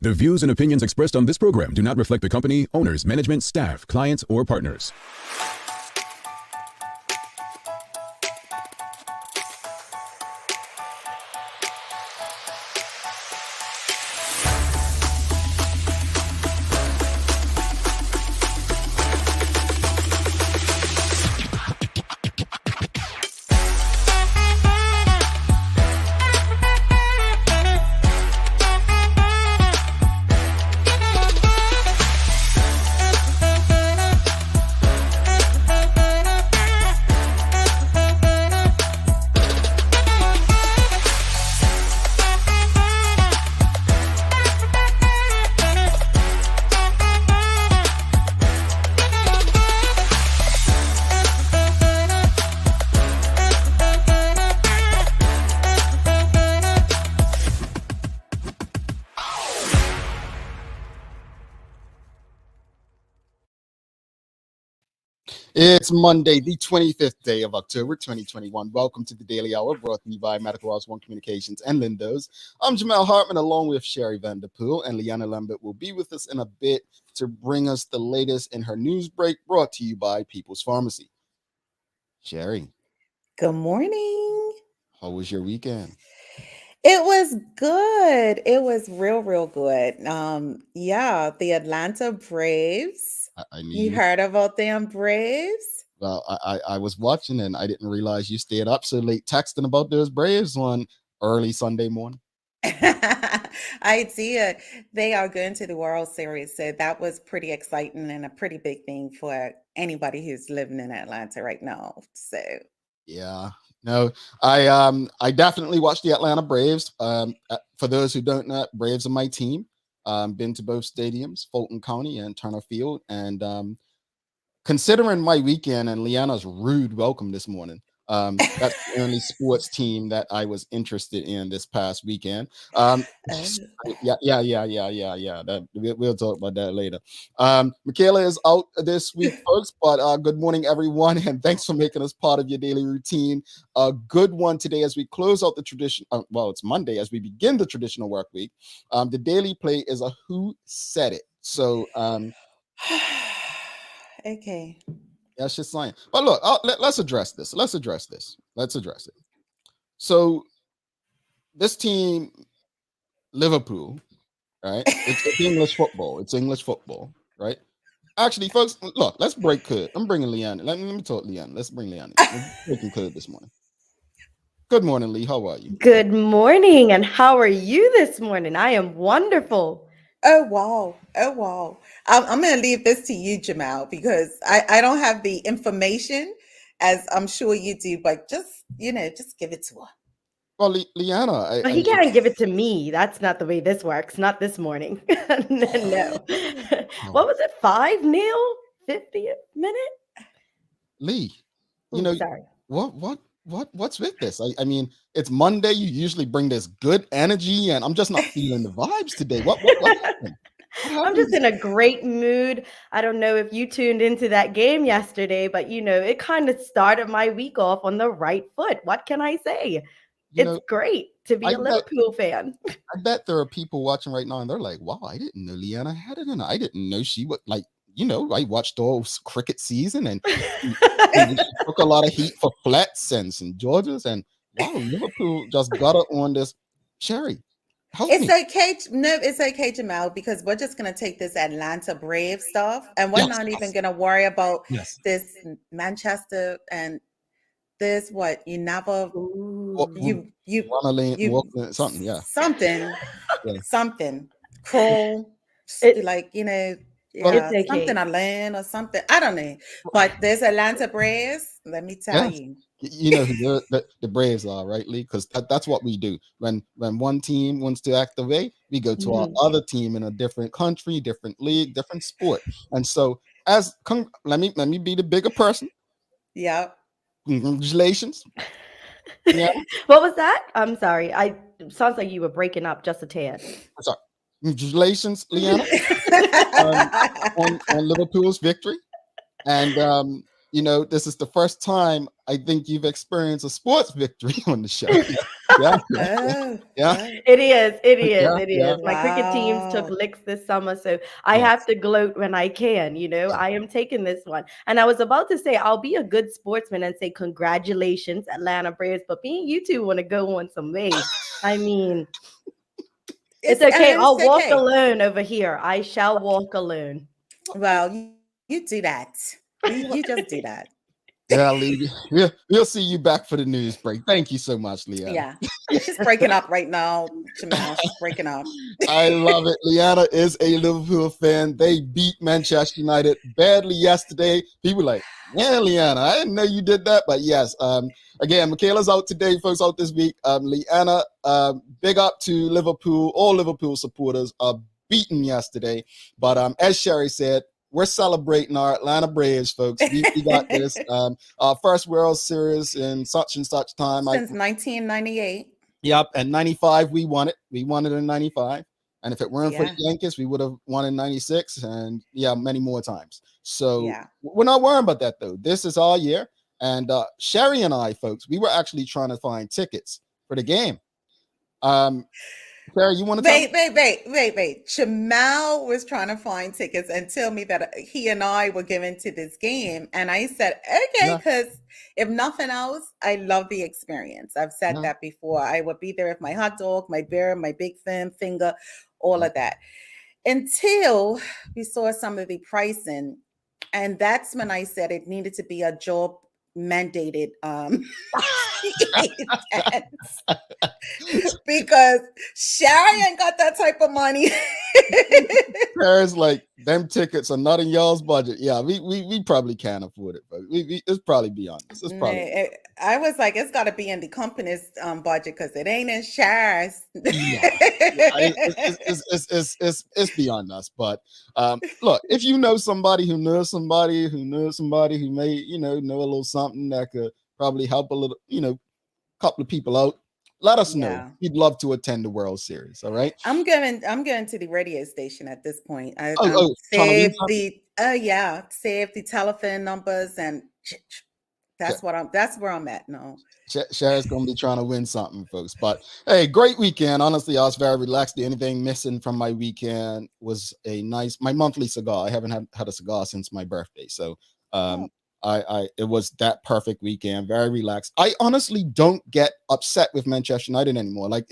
The views and opinions expressed on this program do not reflect the company, owners, management, staff, clients, or partners. It's Monday, the 25th day of October, 2021. Welcome to the Daily Hour, brought to you by Medical House One Communications and Lindos. I'm Jamel Hartman, along with Sherry Vanderpool, and Liana Lambert will be with us in a bit to bring us the latest in her news break, brought to you by People's Pharmacy. Sherry. Good morning. How was your weekend? It was good. It was real good. The Atlanta Braves. I knew You heard about them Braves? Well, I was watching and I didn't realize you stayed up so late texting about those Braves on early Sunday morning. I did. They are going to the World Series, so that was pretty exciting and a pretty big thing for anybody who's living in Atlanta right now. So yeah. No, I definitely watched the Atlanta Braves. For those who don't know, Braves are my team. Been to both stadiums, Fulton County and Turner Field. And considering my weekend and Liana's rude welcome this morning, that's the only sports team that I was interested in this past weekend. Yeah. We'll talk about that later. Michaela is out this week, folks, but good morning, everyone, and thanks for making us part of your daily routine. A good one today as we close out the tradition. It's Monday as we begin the traditional work week. The daily play is a Who Said It. So, okay. That's just saying. But look, let's address this. Let's address it. So this team, Liverpool, right? It's English football. Right? Actually, folks, look, let's break code. I'm bringing Leanne. Let me talk Leanne. Let's bring Leanne. We're breaking code this morning. Good morning, Lee. How are you? Good morning. And how are you this morning? I am wonderful. Oh, wow. I'm going to leave this to you, Jamal, because I don't have the information, as I'm sure you do, but just give it to her. Well, Liana. He can't give it to me. That's not the way this works. Not this morning. No. What was it? 5-0? 50th minute? Lee, sorry. What's with this? I mean, it's Monday. You usually bring this good energy, and I'm just not feeling the vibes today. What happened? I'm just in a great mood. I don't know if you tuned into that game yesterday, but it kind of started my week off on the right foot. What can I say? It's great to be a Liverpool fan. I bet there are people watching right now, and they're like, "Wow, I didn't know Liana had it in her. I didn't know she would like." I watched all cricket season and took a lot of heat for flats and St. George's, and wow, Liverpool just got her on this. Sherry, okay. No, it's okay, Jamal, because we're just going to take this Atlanta Brave stuff, and we're not even going to worry about this Manchester and this. What you never something crawl something a land or something. I don't know, but there's Atlanta Braves. Let me tell you. You know who the Braves are, right, Lee? Because that's what we do. When one team wants to activate, we go to our other team in a different country, different league, different sport. And so, let me be the bigger person. Yeah. Congratulations. Yeah. What was that? I'm sorry. It sounds like you were breaking up just a tad. I'm sorry. Congratulations, Liana, on Liverpool's victory. And this is the first time I think you've experienced a sports victory on the show. Yeah. Oh, Yeah. oh, It is. It is. Yeah. It Yeah. is. My cricket teams took wow. licks this summer, so I have Yes. to gloat when I can. I am taking this one. And I was about to say, I'll be a good sportsman and say, congratulations, Atlanta Braves. But being you two want to go on some way, I mean, it's okay. And it's I'll walk okay. alone over here. I shall walk alone. Well, you do that. You just do that. Yeah, Lee. We'll see you back for the news break. Thank you so much, Leanna. Yeah. She's breaking up right now, Jamal. She's breaking up. I love it. Leanna is a Liverpool fan. They beat Manchester United badly yesterday. People like, yeah, Leanna, I didn't know you did that. But yes, again, Michaela's out today, folks out this week. Leanna, big up to Liverpool. All Liverpool supporters are beaten yesterday. But as Sherry said, we're celebrating our Atlanta Braves, folks. We got this. Our first World Series in such and such time. Since 1998. Yep, and 95, we won it. We won it in 95. And if it weren't for the Yankees, we would have won in 96 and many more times. So we're not worrying about that, though. This is our year. And Sherry and I, folks, we were actually trying to find tickets for the game. Sarah, you want to wait. Jamal was trying to find tickets and tell me that he and I were given to this game. And I said, okay, because if nothing else, I love the experience. I've said that before. I would be there with my hot dog, my beer, my big fan finger, all of that. Until we saw some of the pricing. And that's when I said it needed to be a job mandated because Sherry ain't got that type of money. Sarah's like, them tickets are not in y'all's budget. Yeah, we probably can't afford it, but it's probably beyond this. It's probably I was like, it's got to be in the company's budget because it ain't in Sherry's. It's beyond us. But look, if you know somebody who knows somebody who knows somebody who may know a little something that could probably help a little, couple of people out, let us know. We'd love to attend the World Series. All right. I'm going to the radio station at this point. Save the telephone numbers and that's where I'm at now. Sherry's gonna be trying to win something, folks. But hey, great weekend. Honestly, I was very relaxed. The only thing missing from my weekend was my monthly cigar. I haven't had a cigar since my birthday. So it was that perfect weekend, very relaxed. I honestly don't get upset with Manchester United anymore. Like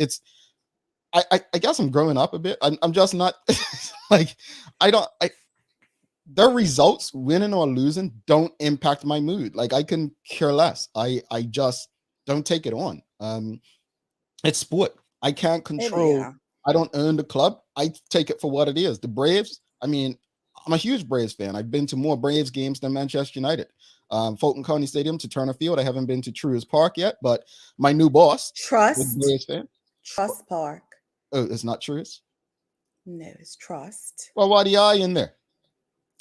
I guess I'm growing up a bit. I'm just not like their results, winning or losing, don't impact my mood. Like I can care less. I just don't take it on. It's sport. I can't control. I don't own the club. I take it for what it is. The Braves. I mean, I'm a huge Braves fan. I've been to more Braves games than Manchester United. Fulton County Stadium to Turner Field. I haven't been to Truist Park yet, but my new boss, Trust Park. Oh, it's not Truist? No, it's Trust. Well, why the I in there?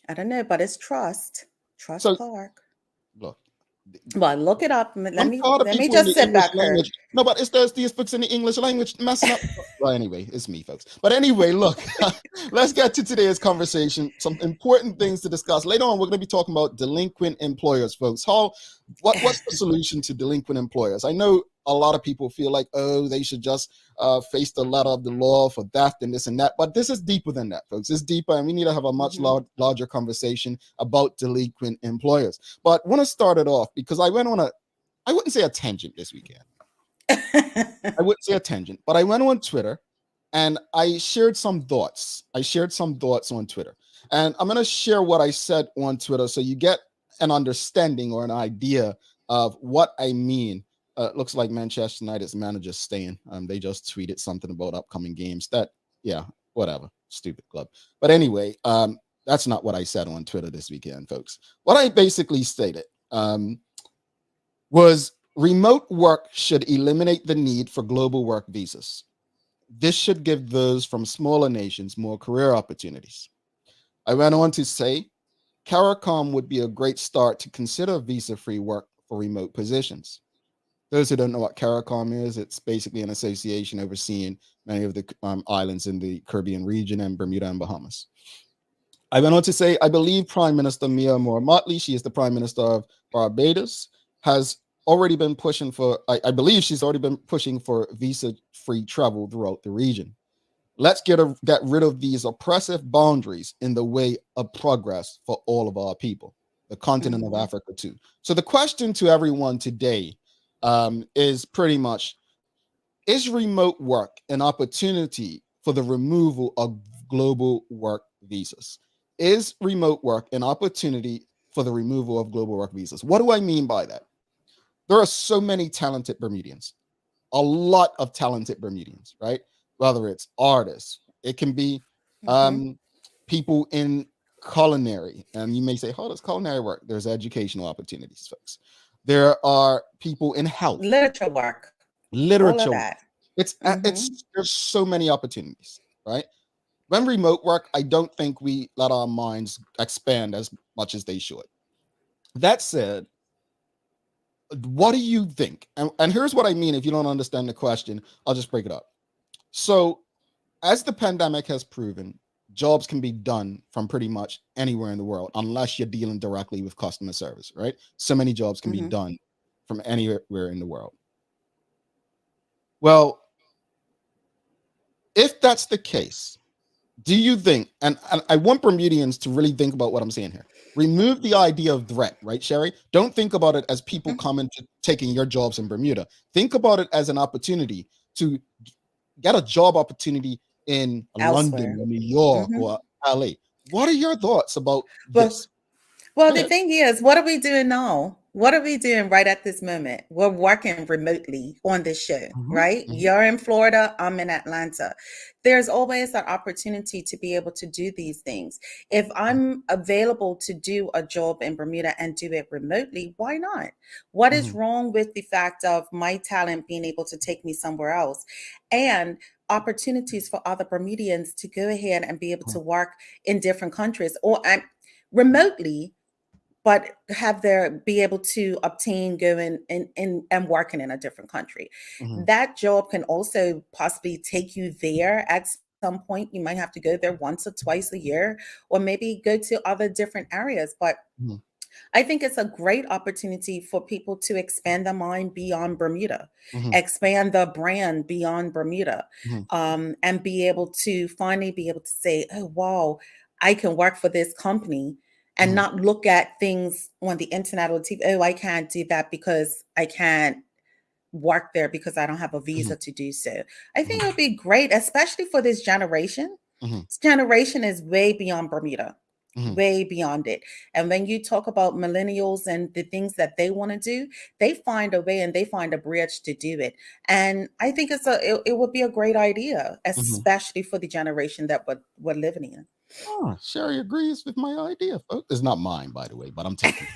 I don't know, but it's Trust Park. Look. Well, look it up. Let me just sit back here. No, but there's these books in the English language messing up. Well, anyway, it's me, folks. But anyway, look, let's get to today's conversation. Some important things to discuss. Later on, we're going to be talking about delinquent employers, folks. What's the solution to delinquent employers? I know a lot of people feel like, they should just face the letter of the law for theft and this and that. But this is deeper than that, folks. It's deeper, and we need to have a much larger conversation about delinquent employers. But I want to start it off because I went on I wouldn't say a tangent this weekend. I wouldn't say a tangent, but I went on Twitter and I shared some thoughts. On Twitter. And I'm going to share what I said on Twitter so you get an understanding or an idea of what I mean. Looks like Manchester United's manager's staying. They just tweeted something about upcoming games. Whatever. Stupid club. But anyway, that's not what I said on Twitter this weekend, folks. What I basically stated was remote work should eliminate the need for global work visas. This should give those from smaller nations more career opportunities. I went on to say, CARICOM would be a great start to consider visa-free work for remote positions. Those who don't know what CARICOM is, it's basically an association overseeing many of the islands in the Caribbean region and Bermuda and Bahamas. I went on to say, I believe Prime Minister Mia Moore Motley, she is the Prime Minister of Barbados, has already been pushing for, I believe she's already been pushing for visa-free travel throughout the region. Let's get rid of these oppressive boundaries in the way of progress for all of our people, the continent of Africa too. So the question to everyone today is pretty much, is remote work an opportunity for the removal of global work visas? Is remote work an opportunity for the removal of global work visas? What do I mean by that? There are so many talented Bermudians, a lot of talented Bermudians, right? Whether it's artists, it can be people in culinary. And you may say, how does culinary work? There's educational opportunities, folks. There are people in health. Literature work. Literature. All of that. It's there's so many opportunities, right? When remote work, I don't think we let our minds expand as much as they should. That said, what do you think? And here's what I mean. If you don't understand the question, I'll just break it up. So, as the pandemic has proven, jobs can be done from pretty much anywhere in the world, unless you're dealing directly with customer service, right? So many jobs can be done from anywhere in the world. Well, if that's the case, do you think, and I want Bermudians to really think about what I'm saying here. Remove the idea of threat, right, Sherry? Don't think about it as people coming to taking your jobs in Bermuda. Think about it as an opportunity to get a job opportunity in Elsewhere. London or New York or LA. What are your thoughts about this? Well, the thing is, what are we doing now? What are we doing right at this moment? We're working remotely on this show, right? You're in Florida, I'm in Atlanta. There's always an opportunity to be able to do these things. If I'm available to do a job in Bermuda and do it remotely, why not? What is wrong with the fact of my talent being able to take me somewhere else? And opportunities for other Bermudians to go ahead and be able to work in different countries or remotely, but be able to obtain going and working in a different country. That job can also possibly take you there at some point. You might have to go there once or twice a year, or maybe go to other different areas. But I think it's a great opportunity for people to expand their mind beyond Bermuda, expand the brand beyond Bermuda, and be able to finally be able to say, oh, wow, I can work for this company. And not look at things on the internet or TV. Oh, I can't do that because I can't work there because I don't have a visa to do so. I think it would be great, especially for this generation. This generation is way beyond Bermuda, way beyond it. And when you talk about millennials and the things that they want to do, they find a way and they find a bridge to do it. And I think it would be a great idea, especially for the generation that we're living in. Oh, Sherry agrees with my idea. It's not mine, by the way, but I'm taking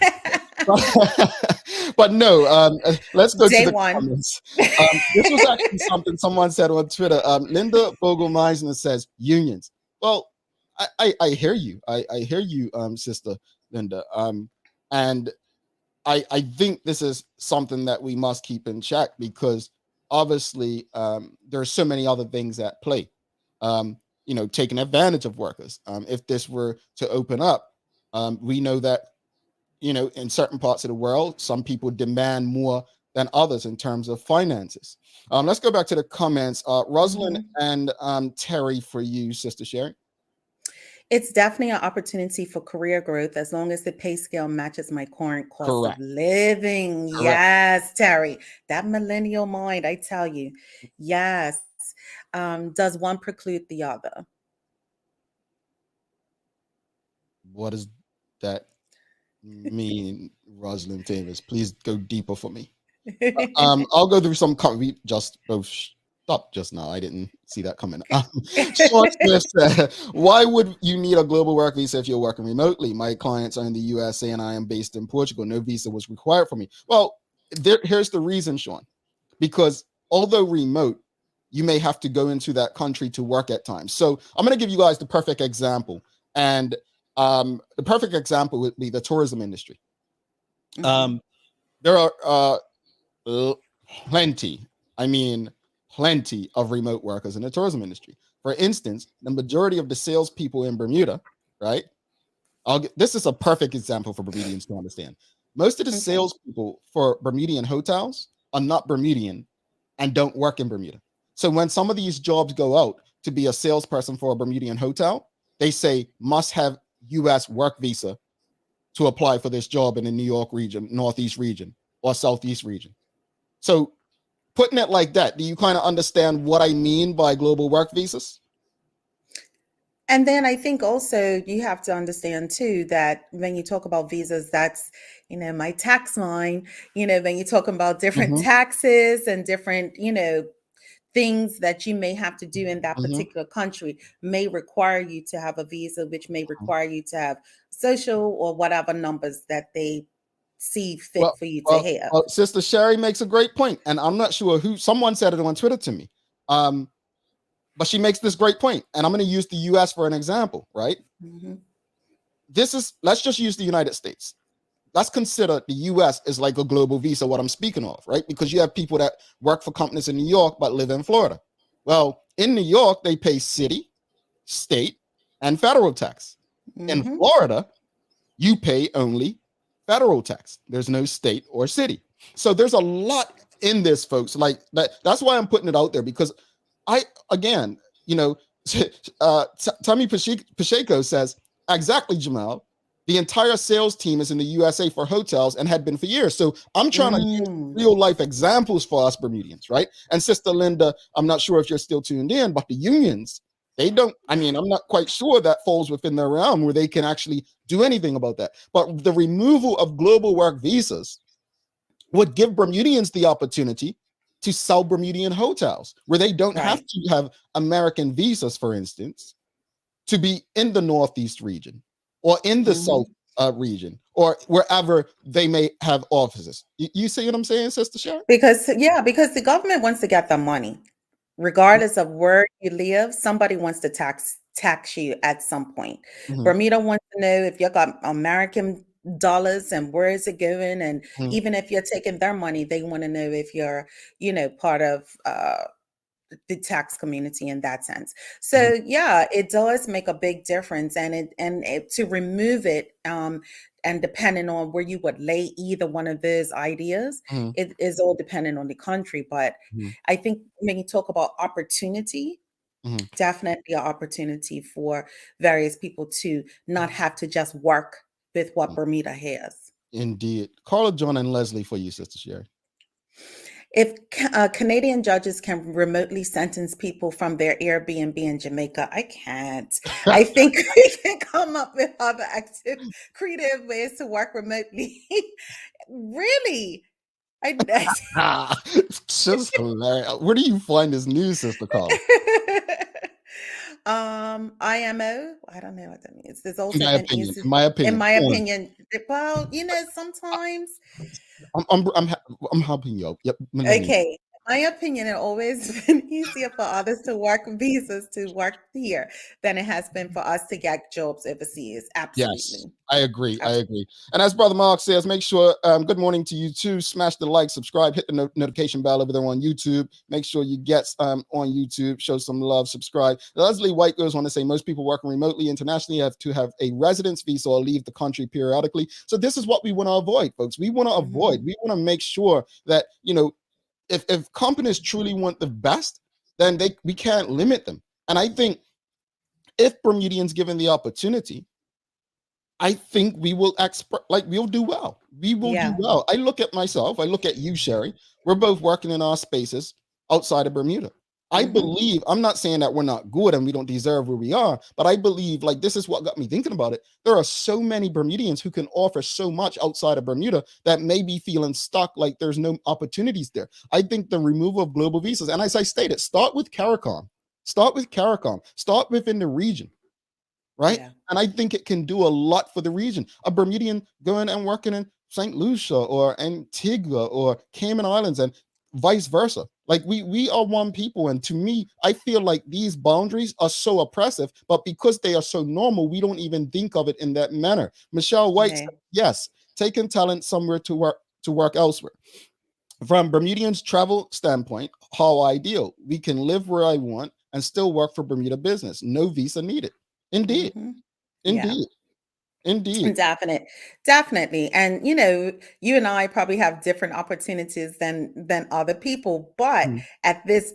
but no, let's go to the comments. This was actually something someone said on Twitter. Linda Vogel-Meisner says unions. Well, I hear you. I hear you, Sister Linda. And I think this is something that we must keep in check because obviously there are so many other things at play. Taking advantage of workers. If this were to open up, we know that, in certain parts of the world, some people demand more than others in terms of finances. Let's go back to the comments. Rosalind and Terry, for you, Sister Sherry. It's definitely an opportunity for career growth as long as the pay scale matches my current cost of living. Correct. Yes, Terry, that millennial mind, I tell you. Yes. Does one preclude the other? What does that mean, Rosalind Favors? Please go deeper for me. I'll go through some. We just both stopped just now. I didn't see that coming. Sean Smith said, why would you need a global work visa if you're working remotely? My clients are in the USA and I am based in Portugal. No visa was required for me. Well, here's the reason, Sean. Because although remote, you may have to go into that country to work at times. So I'm going to give you guys the perfect example. And the perfect example would be the tourism industry. There are plenty of remote workers in the tourism industry. For instance, the majority of the salespeople in Bermuda, right? This is a perfect example for Bermudians to understand. Most of the Okay. salespeople for Bermudian hotels are not Bermudian and don't work in Bermuda. So when some of these jobs go out to be a salesperson for a Bermudian hotel, they say must have US work visa to apply for this job in the New York region, Northeast region, or Southeast region. So putting it like that, do you kind of understand what I mean by global work visas? And then I think also you have to understand too that when you talk about visas, that's, my tax line, when you're talking about different Mm-hmm. taxes and different, things that you may have to do in that Mm-hmm. particular country may require you to have a visa, which may require you to have social or whatever numbers that they see fit Well, for you to well, have. well, Sister Sherry makes a great point, and I'm not sure who. Someone said it on Twitter to me, but she makes this great point, and I'm going to use the U.S. for an example. Right? Mm-hmm. Let's just use the United States. Let's consider the U.S. is like a global visa. What I'm speaking of, right? Because you have people that work for companies in New York but live in Florida. Well, in New York, they pay city, state, and federal tax. In Mm-hmm. Florida, you pay only federal tax. There's no state or city. So there's a lot in this, folks. Like that. That's why I'm putting it out there, because Tommy Pacheco says, exactly, Jamal. The entire sales team is in the USA for hotels and had been for years. So I'm trying to use real life examples for us Bermudians, right? And Sister Linda, I'm not sure if you're still tuned in, but the unions, I'm not quite sure that falls within their realm where they can actually do anything about that. But the removal of global work visas would give Bermudians the opportunity to sell Bermudian hotels where they don't have to have American visas, for instance, to be in the Northeast region or in the South region or wherever they may have offices. You see what I'm saying, Sister Sharon? Because the government wants to get the money. Regardless of where you live, somebody wants to tax you at some point. Mm-hmm. Bermuda wants to know if you got American dollars and where is it going, and even if you're taking their money, they want to know if you're, part of the tax community in that sense. So yeah, it does make a big difference, and to remove it, and depending on where you would lay either one of those ideas, it is all dependent on the country. But I think when you talk about opportunity, definitely an opportunity for various people to not have to just work with what Bermuda has. Indeed. Carla, John, and Leslie for you, Sister Sherry. If Canadian judges can remotely sentence people from their Airbnb in Jamaica, I can't. I think we can come up with other creative ways to work remotely. Really? It's just hilarious. Where do you find this news, Sister Carla? IMO. I don't know what that means. There's also In my opinion. Well, sometimes. I'm helping you out. Yep. Okay. In my opinion, it's always been easier for others to work visas to work here than it has been for us to get jobs overseas. Absolutely. Yes, I agree. I agree. And as Brother Mark says, make sure, good morning to you too. Smash the like, subscribe, hit the notification bell over there on YouTube. Make sure you get on YouTube, show some love, subscribe. Leslie White goes on to say most people working remotely internationally have to have a residence visa or leave the country periodically. So this is what we want to avoid, folks. We want to avoid. We want to make sure that, if companies truly want the best, then we can't limit them. And I think if Bermudians given the opportunity, I think we will we'll do well. We will do well. I look at myself. I look at you, Sherry. We're both working in our spaces outside of Bermuda. I believe, I'm not saying that we're not good and we don't deserve where we are, but I believe, this is what got me thinking about it. There are so many Bermudians who can offer so much outside of Bermuda that may be feeling stuck, like there's no opportunities there. I think the removal of global visas, and as I stated, start with CARICOM. Start within the region. Right? Yeah. And I think it can do a lot for the region. A Bermudian going and working in St. Lucia or Antigua or Cayman Islands and vice versa. We are one people. And to me, I feel like these boundaries are so oppressive, but because they are so normal, we don't even think of it in that manner. Michelle White said, yes, taking talent somewhere to work elsewhere. From Bermudians' travel standpoint, how ideal. We can live where I want and still work for Bermuda business. No visa needed. Indeed. Indeed. Indeed. Definitely. And you and I probably have different opportunities than other people, but at this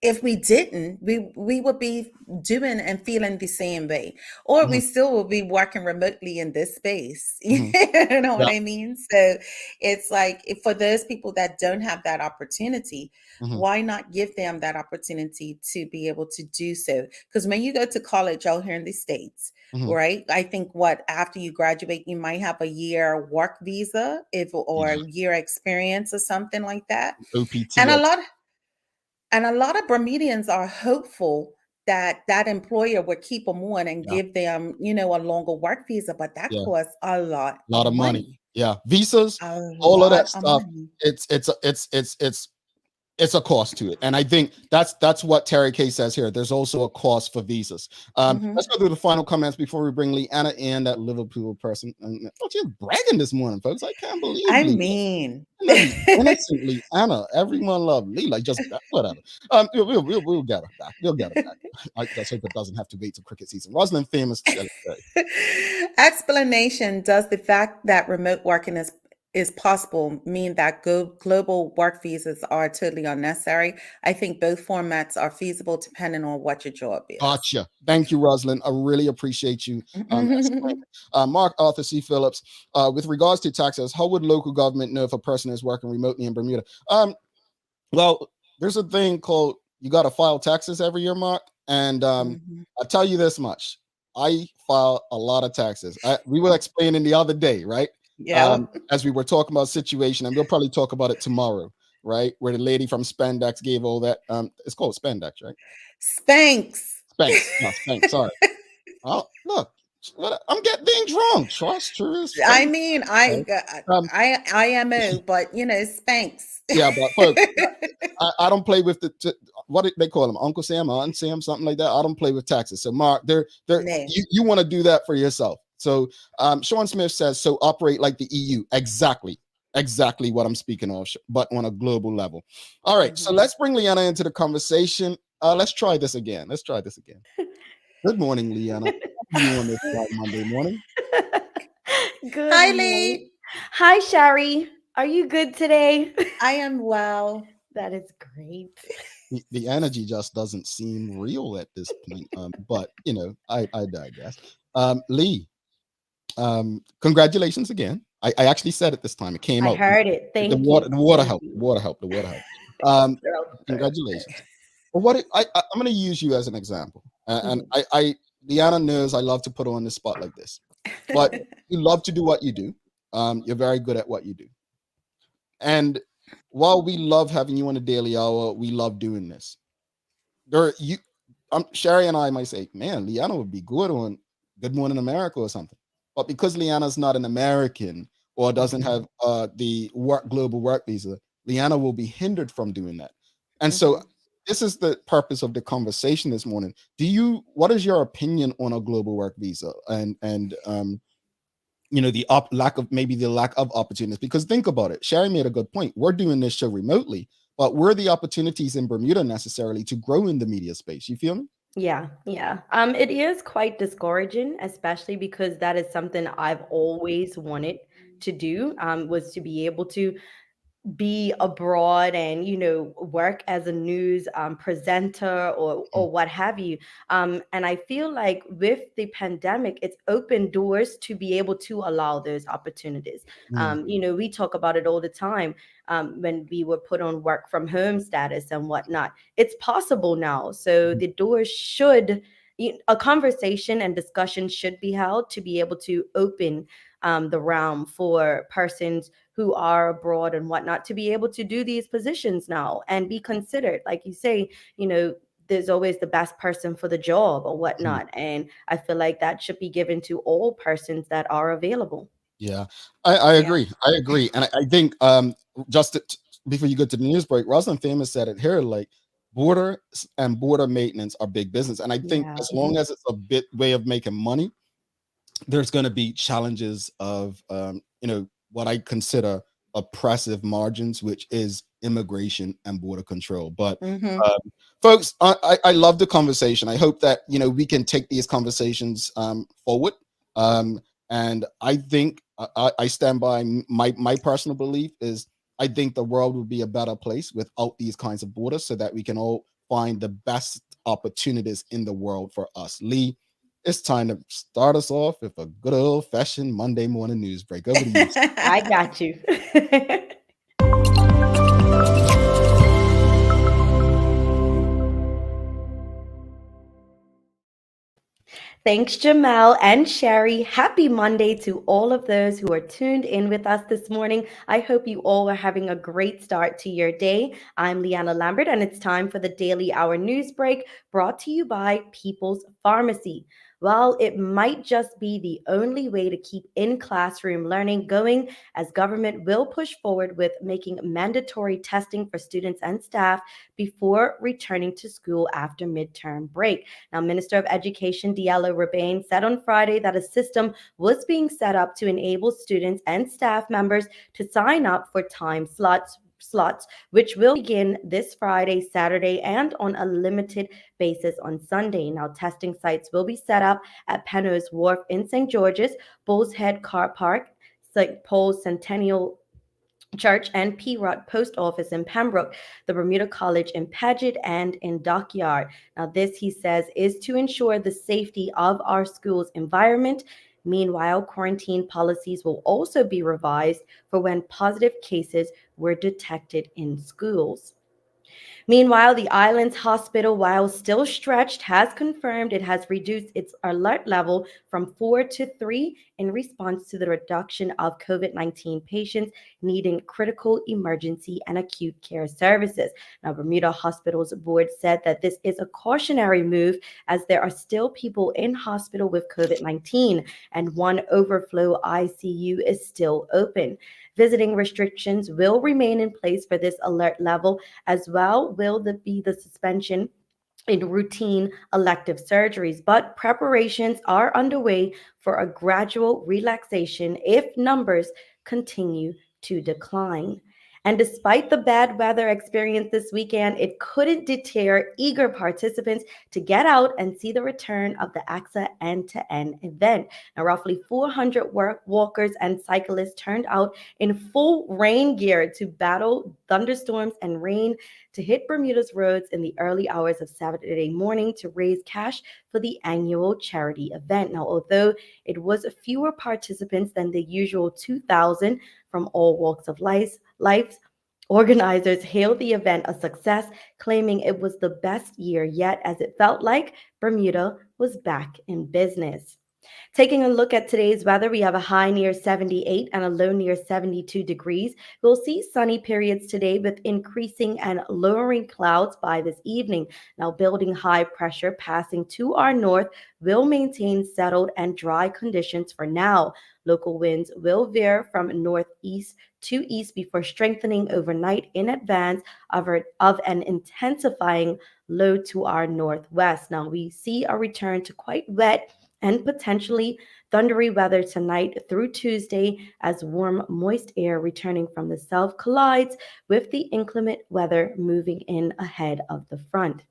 if we didn't, we would be doing and feeling the same way, or we still will be working remotely in this space. You know what I mean? So it's like, for those people that don't have that opportunity, why not give them that opportunity to be able to do so? Because when you go to college out here in the States, right, I think after you graduate, you might have a year work visa or a year experience or something like that. OPT. And a lot of Bermudians are hopeful that employer would keep them on and give them, a longer work visa, but that costs a lot of of money. Yeah, visas, all of that stuff. It's a cost to it, and I think that's what Terry K says here. There's also a cost for visas. Let's go through the final comments before we bring Leanna in, that Liverpool person. Oh, she's bragging this morning, folks. I can't believe. Innocently, Anna. Everyone love Lee. Like, just whatever. We'll get her back. We'll get her back. I just hope it doesn't have to wait till cricket season. Rosalind Famous. Explanation: does the fact that remote working is possible mean that global work visas are totally unnecessary? I think both formats are feasible depending on what your job is. Gotcha. Thank you, Rosalind. I really appreciate you. Mark Arthur C. Phillips, with regards to taxes, how would local government know if a person is working remotely in Bermuda? Well, there's a thing called, you got to file taxes every year, Mark. And I'll tell you this much. I file a lot of taxes. We were explaining the other day, right? Yeah. As we were talking about situation, and we'll probably talk about it tomorrow, right? Where the lady from Spandex gave all that. It's called Spandex, right? Spanx. Sorry. Oh, look, I'm being drunk. Trust. I mean, IMO, but Spanx. Yeah, but folks, I don't play with what do they call them, Uncle Sam or Aunt Sam, something like that. I don't play with taxes. So Mark, you want to do that for yourself. So Sean Smith says, so operate like the EU. Exactly what I'm speaking of, but on a global level. All right, so let's bring Leanna into the conversation. Let's try this again. Good morning, Leanna. How are you on this Monday morning? Good. Hi, Lee. Hi, Shari. Are you good today? I am well. That is great. The energy just doesn't seem real at this point. But I digress. Lee, congratulations again. I actually said it this time. It came out. I heard it. Thank you. The water helped. Congratulations. Well, I'm going to use you as an example. And Leanna knows I love to put her on the spot like this. But you love to do what you do. You're very good at what you do. And while we love having you on a daily hour, we love doing this. Sherry and I might say, man, Leanna would be good on Good Morning America or something. But because Leanna's not an American or doesn't have the global work visa, Leanna will be hindered from doing that. And so this is the purpose of the conversation this morning. What is your opinion on a global work visa and the lack of opportunities? Because think about it. Sherry made a good point. We're doing this show remotely, but were the opportunities in Bermuda necessarily to grow in the media space? You feel me? Yeah. It is quite discouraging, especially because that is something I've always wanted to do, was to be able to be abroad and work as a news presenter or what have you, and I feel like with the pandemic it's opened doors to be able to allow those opportunities. We talk about it all the time, when we were put on work from home status and whatnot. It's possible now, so the doors a conversation and discussion should be held to be able to open the realm for persons who are abroad and whatnot to be able to do these positions now and be considered. Like you say, there's always the best person for the job or whatnot. And I feel like that should be given to all persons that are available. Yeah, I agree. And I think before you go to the news break, Rosalind Famous said it here, like border maintenance are big business. And I think as long as it's a way of making money, there's going to be challenges of, what I consider oppressive margins, which is immigration and border control. But folks, I love the conversation. I hope that, we can take these conversations forward. And I think I stand by my personal belief is I think the world would be a better place without these kinds of borders, so that we can all find the best opportunities in the world for us. Lee, it's time to start us off with a good old fashioned Monday morning news break. Over to you. I got you. Thanks, Jamal and Sherry. Happy Monday to all of those who are tuned in with us this morning. I hope you all are having a great start to your day. I'm Leanna Lambert, and it's time for the Daily Hour News Break brought to you by People's Pharmacy. While it might just be the only way to keep in-classroom learning going, as government will push forward with making mandatory testing for students and staff before returning to school after midterm break. Now, Minister of Education Diallo Rabane said on Friday that a system was being set up to enable students and staff members to sign up for time slots, which will begin this Friday, Saturday, and on a limited basis on Sunday. Now, testing sites will be set up at Penrose Wharf in St. George's, Bulls Head Car Park, St. Paul's Centennial Church and P-Rod Post Office in Pembroke, the Bermuda College in Paget, and in Dockyard. Now, this, he says, is to ensure the safety of our school's environment. Meanwhile, quarantine policies will also be revised for when positive cases were detected in schools. Meanwhile, the island's hospital, while still stretched, has confirmed it has reduced its alert level from 4 to 3 in response to the reduction of COVID-19 patients needing critical emergency and acute care services. Now, Bermuda Hospital's board said that this is a cautionary move as there are still people in hospital with COVID-19 and one overflow ICU is still open. Visiting restrictions will remain in place for this alert level, as well will be the suspension in routine elective surgeries, but preparations are underway for a gradual relaxation if numbers continue to decline. And despite the bad weather experienced this weekend, it couldn't deter eager participants to get out and see the return of the AXA end-to-end event. Now, roughly 400 walkers and cyclists turned out in full rain gear to battle thunderstorms and rain to hit Bermuda's roads in the early hours of Saturday morning to raise cash for the annual charity event. Now, although it was fewer participants than the usual 2,000 from all walks of life, organizers hailed the event a success, claiming it was the best year yet as it felt like Bermuda was back in business. Taking a look at today's weather, we have a high near 78 and a low near 72 degrees. We'll see sunny periods today with increasing and lowering clouds by this evening. Now, building high pressure passing to our north will maintain settled and dry conditions for now. Local winds will veer from northeast to east before strengthening overnight in advance of an intensifying low to our northwest. Now, we see a return to quite wet and potentially thundery weather tonight through Tuesday as warm, moist air returning from the south collides with the inclement weather moving in ahead of the front.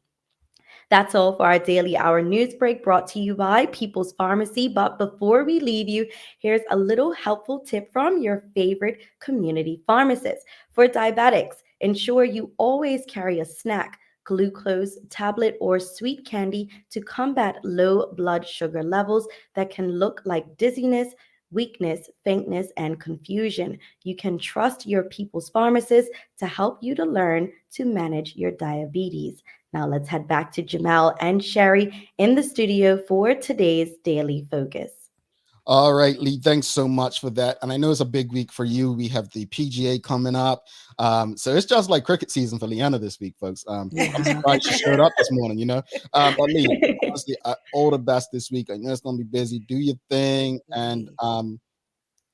That's all for our Daily Hour News Break brought to you by People's Pharmacy. But before we leave you, here's a little helpful tip from your favorite community pharmacist. For diabetics, ensure you always carry a snack, glucose tablet, or sweet candy to combat low blood sugar levels that can look like dizziness, weakness, faintness, and confusion. You can trust your People's Pharmacist to help you to learn to manage your diabetes. Now let's head back to Jamal and Sherry in the studio for today's Daily Focus. All right, Lee, thanks so much for that. And I know it's a big week for you. We have the PGA coming up. So it's just like cricket season for Leanna this week, folks. I'm surprised she showed up this morning, But Lee, honestly, all the best this week. I know it's going to be busy. Do your thing. And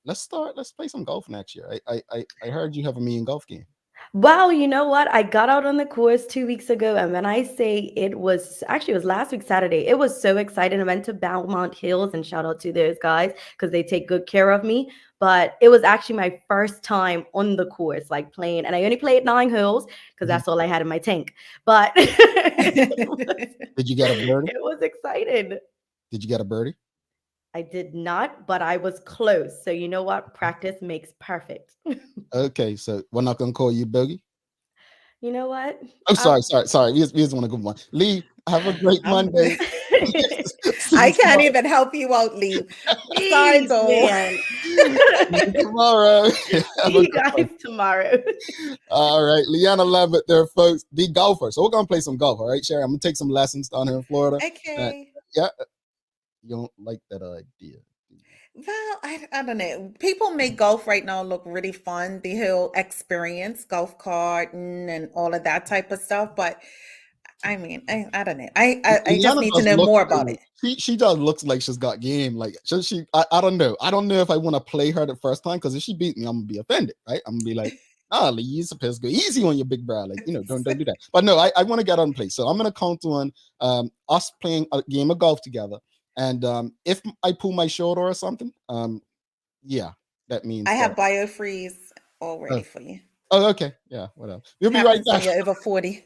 let's play some golf next year. I heard you have a mean golf game. Wow, you know what? I got out on the course 2 weeks ago, and when I say it was last week Saturday, it was so exciting. I went to Belmont Hills, and shout out to those guys because they take good care of me. But it was actually my first time on the course, like playing, and I only played 9 holes because that's all I had in my tank. But Did you get a birdie? It was exciting. Did you get a birdie? I did not, but I was close. So you know what? Practice makes perfect. Okay, so we're not gonna call you Boogie. You know what? I'm sorry. We just want to go one. Lee, have a great Monday. I can't even help you out, Lee. Sorry, though. Man. Tomorrow. See you guys tomorrow. All right, Leanna Levitt there, folks. The golfer. So we're gonna play some golf. All right, Sherry. I'm gonna take some lessons down here in Florida. Okay. Yeah. You don't like that idea? Well, I don't know. People make golf right now look really fun. The whole experience, golf carting and all of that type of stuff. But I mean, I don't know. I just need to know more about it. She does looks like she's got game. Like I don't know. I don't know if I want to play her the first time, because if she beat me, I'm gonna be offended, right? I'm gonna be like, Lee, you're supposed to go easy on your big bro. Like, don't do that. But no, I want to get on play. So I'm gonna count on us playing a game of golf together. And if I pull my shoulder or something, yeah, that means I have biofreeze all ready for you. Oh, okay. Yeah, whatever. We'll be right back. You're over 40.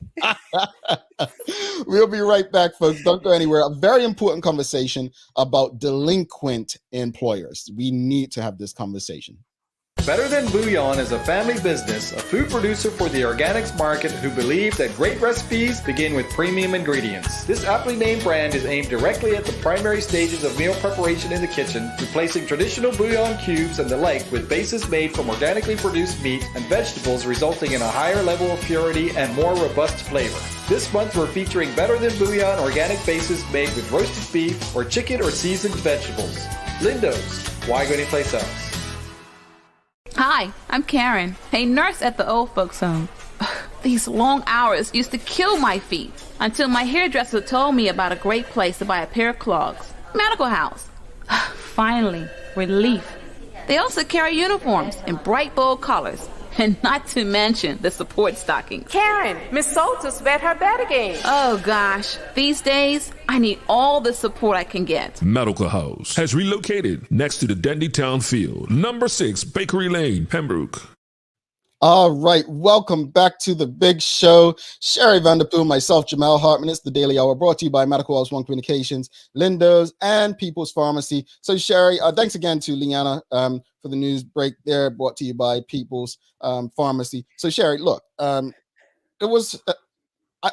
We'll be right back, folks. Don't go anywhere. A very important conversation about delinquent employers. We need to have this conversation. Better Than Bouillon is a family business, a food producer for the organics market who believe that great recipes begin with premium ingredients. This aptly named brand is aimed directly at the primary stages of meal preparation in the kitchen, replacing traditional bouillon cubes and the like with bases made from organically produced meat and vegetables, resulting in a higher level of purity and more robust flavor. This month we're featuring Better Than Bouillon organic bases made with roasted beef or chicken or seasoned vegetables. Lindo's, why go anyplace else? Hi, I'm Karen, a nurse at the old folks home. These long hours used to kill my feet until my hairdresser told me about a great place to buy a pair of clogs. Medical House. Finally, relief. They also carry uniforms in bright, bold colors. And not to mention the support stockings. Karen, Miss Salter's bet her bet again. Oh gosh, these days, I need all the support I can get. Medical House has relocated next to the Dendy Town Field, number 6 Bakery Lane, Pembroke. All right, welcome back to the big show. Sherry Vanderpool, myself, Jamal Hartman. It's the Daily Hour, brought to you by Medical House One Communications, Lindo's, and People's Pharmacy. So, Sherry, thanks again to Leanna for the news break there, brought to you by People's Pharmacy. So, Sherry, look, it was.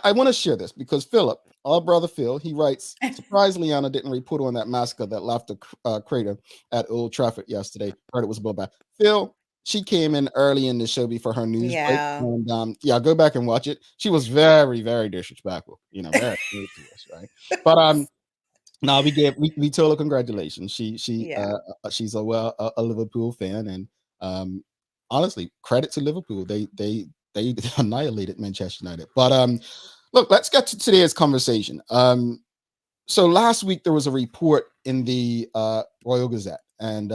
I want to share this because Philip, our brother Phil, he writes, surprised Leanna didn't report on that massacre that left a crater at Old Trafford yesterday. Heard it was a little bad. Phil, she came in early in the show before her news break, and go back and watch it. She was very, very disrespectful, very rude to us, right? But now we told her congratulations. She's a Liverpool fan, and honestly, credit to Liverpool. They annihilated Manchester United. But look, let's get to today's conversation. So last week there was a report in the Royal Gazette, and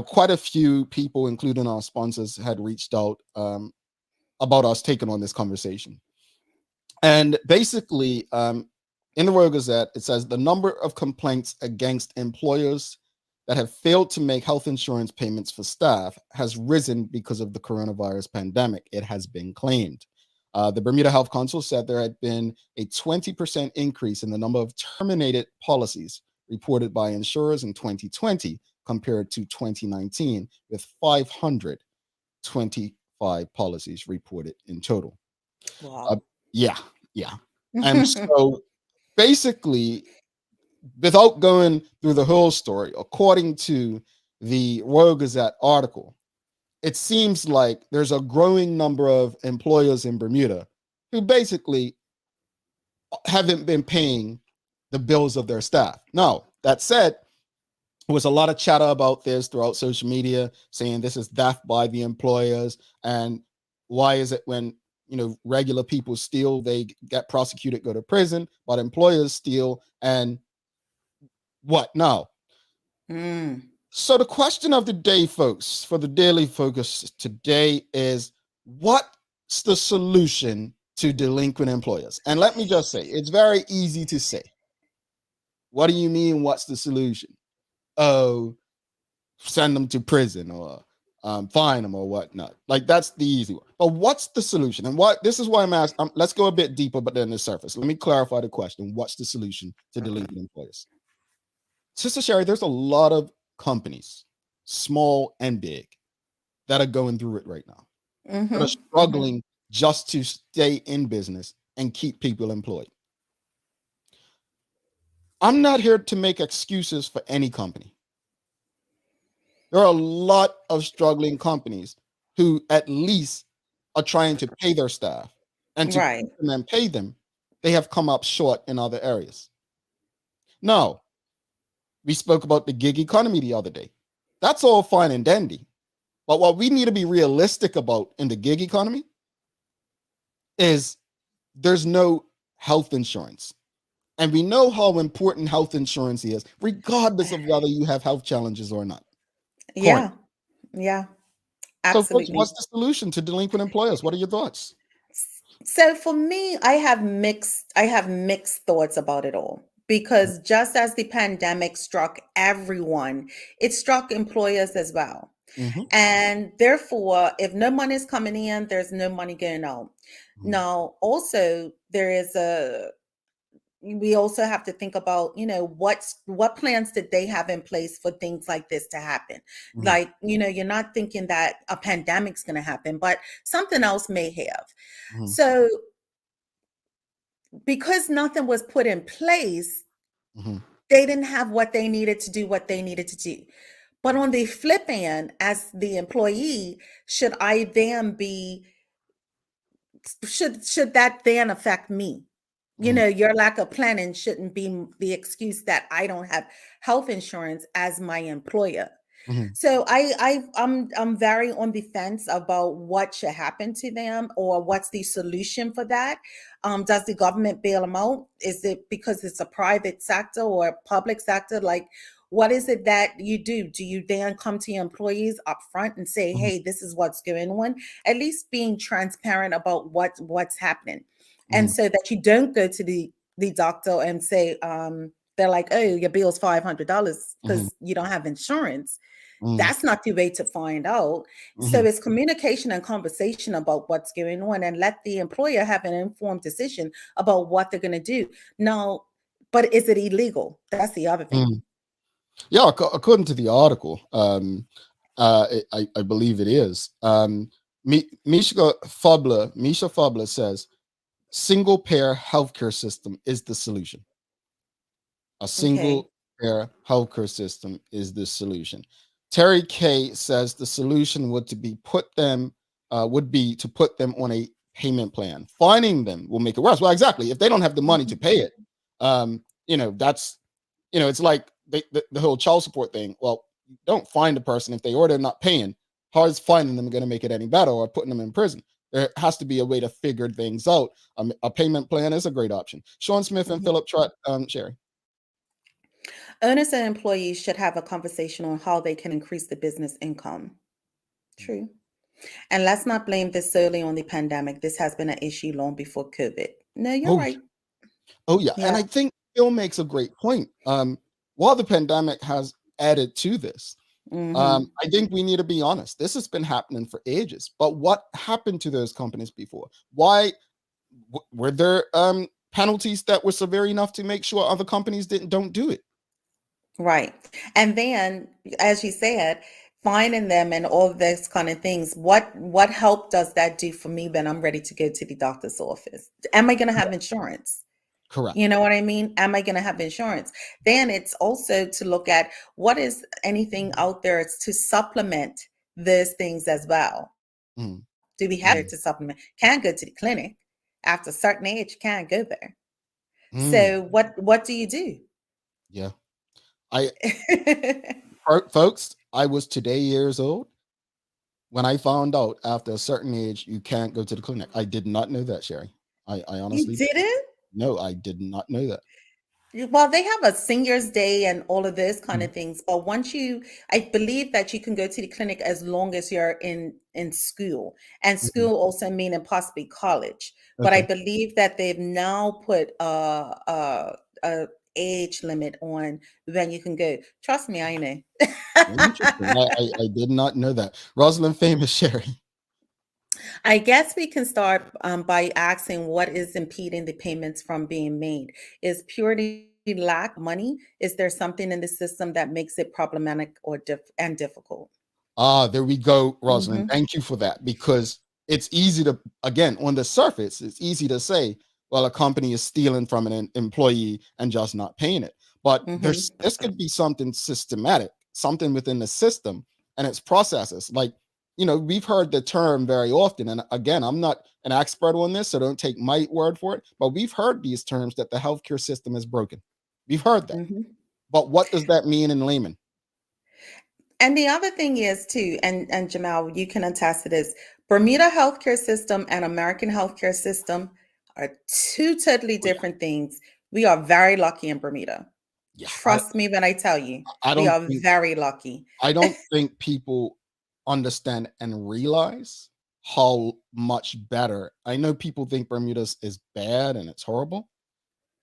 quite a few people, including our sponsors, had reached out about us taking on this conversation. And basically, in the Royal Gazette, it says the number of complaints against employers that have failed to make health insurance payments for staff has risen because of the coronavirus pandemic. It has been claimed. The Bermuda Health Council said there had been a 20% increase in the number of terminated policies reported by insurers in 2020 compared to 2019, with 525 policies reported in total. Wow. Yeah. And so basically, without going through the whole story, according to the Royal Gazette article, it seems like there's a growing number of employers in Bermuda who basically haven't been paying the bills of their staff. Now, that said, there was a lot of chatter about this throughout social media, saying this is theft by the employers, and why is it when regular people steal, they get prosecuted, go to prison, but employers steal, and what now? So the question of the day, folks, for the Daily Focus today is, what's the solution to delinquent employers? And let me just say, it's very easy to say. What do you mean, what's the solution? Oh, send them to prison or fine them or whatnot. Like, that's the easy one. But what's the solution? And this is why I'm asking. Let's go a bit deeper, but then the surface. Let me clarify the question. What's the solution to delinquent employers? Sister Sherry, there's a lot of companies, small and big, that are going through it right now, that are struggling just to stay in business and keep people employed. I'm not here to make excuses for any company. There are a lot of struggling companies who at least are trying to pay their staff, and to Right. keep them and pay them, they have come up short in other areas. Now, we spoke about the gig economy the other day. That's all fine and dandy. But what we need to be realistic about in the gig economy is there's no health insurance. And we know how important health insurance is, regardless of whether you have health challenges or not. Yeah. Yeah. So, folks, Absolutely. what's the solution to delinquent employers? What are your thoughts? So for me, I have mixed thoughts about it all, because just as the pandemic struck everyone, it struck employers as well. And therefore, if no money is coming in, there's no money going out. Now, also we also have to think about, what plans did they have in place for things like this to happen? Like, you're not thinking that a pandemic's going to happen, but something else may have. So because nothing was put in place, they didn't have what they needed to do what they needed to do. But on the flip end, as the employee, should that then affect me? Your lack of planning shouldn't be the excuse that I don't have health insurance as my employer. So I'm very on the fence about what should happen to them, or what's the solution for that. Does the government bail them out? Is it because it's a private sector or a public sector? Like, what is it that you do? Do you then come to your employees up front and say, hey, this is what's going on? At least being transparent about what's happening. And so that you don't go to the doctor and say, they're like, oh, your bill's $500 because you don't have insurance. That's not the way to find out. So it's communication and conversation about what's going on, and let the employer have an informed decision about what they're going to do. Now, but is it illegal? That's the other thing. Yeah, according to the article, I believe it is. Misha Fubler says single payer healthcare system is the solution. A single payer healthcare system is the solution. Terry K says the solution would be to put them on a payment plan. Fining them will make it worse. Well, exactly. If they don't have the money to pay it, that's, it's like the whole child support thing. Well, don't fine the person if they're not paying. How is finding them going to make it any better, or putting them in prison? There has to be a way to figure things out. A payment plan is a great option. Sean Smith and Philip Trott, Sherry. Owners and employees should have a conversation on how they can increase the business income. True. And let's not blame this solely on the pandemic. This has been an issue long before COVID. No, you're right. Oh, yeah. And I think Phil makes a great point. While the pandemic has added to this, I think we need to be honest. This has been happening for ages. But what happened to those companies before? Why were there penalties that were severe enough to make sure other companies don't do it? Right. And then, as you said, finding them and all of those kind of things, what help does that do for me when I'm ready to go to the doctor's office? Am I going to have insurance? Correct. You know what I mean? Am I going to have insurance? Then it's also to look at what is anything out there to supplement those things as well. Do we have it to supplement? Can't go to the clinic. After a certain age, can't go there. So what do you do? Yeah. Folks, I was today years old when I found out after a certain age you can't go to the clinic. I did not know that, Sherry. I honestly didn't? No, I did not know that. Well, they have a seniors day and all of those kind of things. But I believe that you can go to the clinic as long as you're in school, and school also meaning possibly college. But I believe that they've now put a age limit on when you can go. Trust me, I know. I did not know that. Rosalind Famous, Sherry. I guess we can start by asking what is impeding the payments from being made. Is purely lack money? Is there something in the system that makes it problematic or difficult? There we go, Rosalind. Mm-hmm. Thank you for that, because it's easy to, again, on the surface, it's easy to say, well, a company is stealing from an employee and just not paying it. But this could be something systematic, something within the system and its processes. Like, we've heard the term very often. And again, I'm not an expert on this, so don't take my word for it. But we've heard these terms that the healthcare system is broken. We've heard that. But what does that mean in layman? And the other thing is too, and Jamal, you can attest to this, Bermuda healthcare system and American healthcare system are two totally different things. We are very lucky in Bermuda. Yeah, trust me when I tell you, we are very lucky. I don't think people understand and realize how much better. I know people think Bermuda is bad and it's horrible,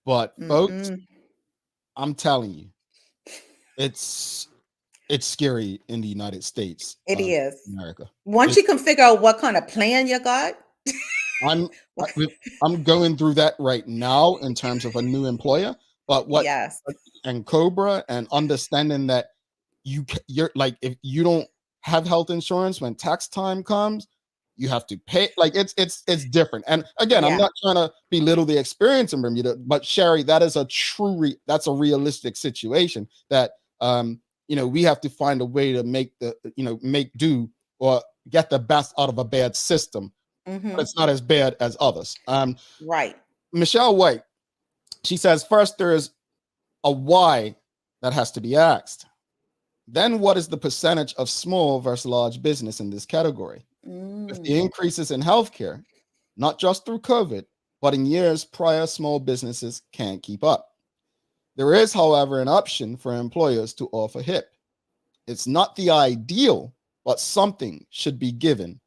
but folks, I'm telling you, it's scary in the United States. It is. America. Once you can figure out what kind of plan you got. I'm going through that right now in terms of a new employer, but and Cobra, and understanding that you're like, if you don't have health insurance, when tax time comes, you have to pay. Like it's different. And again, I'm not trying to belittle the experience in Bermuda, but Sherry, that is that's a realistic situation that we have to find a way to make make do or get the best out of a bad system. But it's not as bad as others. Right. Michelle White, she says, first there is a why that has to be asked. Then what is the percentage of small versus large business in this category? With the increases in healthcare, not just through COVID, but in years prior, small businesses can't keep up. There is, however, an option for employers to offer HIP. It's not the ideal, but something should be given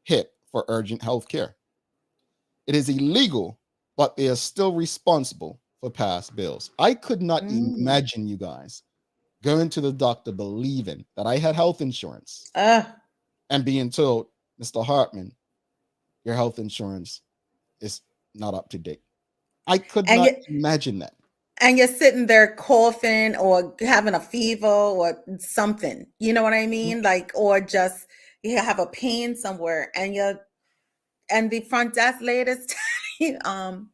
HIP for urgent health care. It is illegal, but they are still responsible for past bills. I could not imagine, you guys, going to the doctor believing that I had health insurance and being told, Mr. Hartman, your health insurance is not up to date. I could not imagine that. And you're sitting there coughing or having a fever or something, you know what I mean? Like, or just you have a pain somewhere, and the front desk lady is telling you,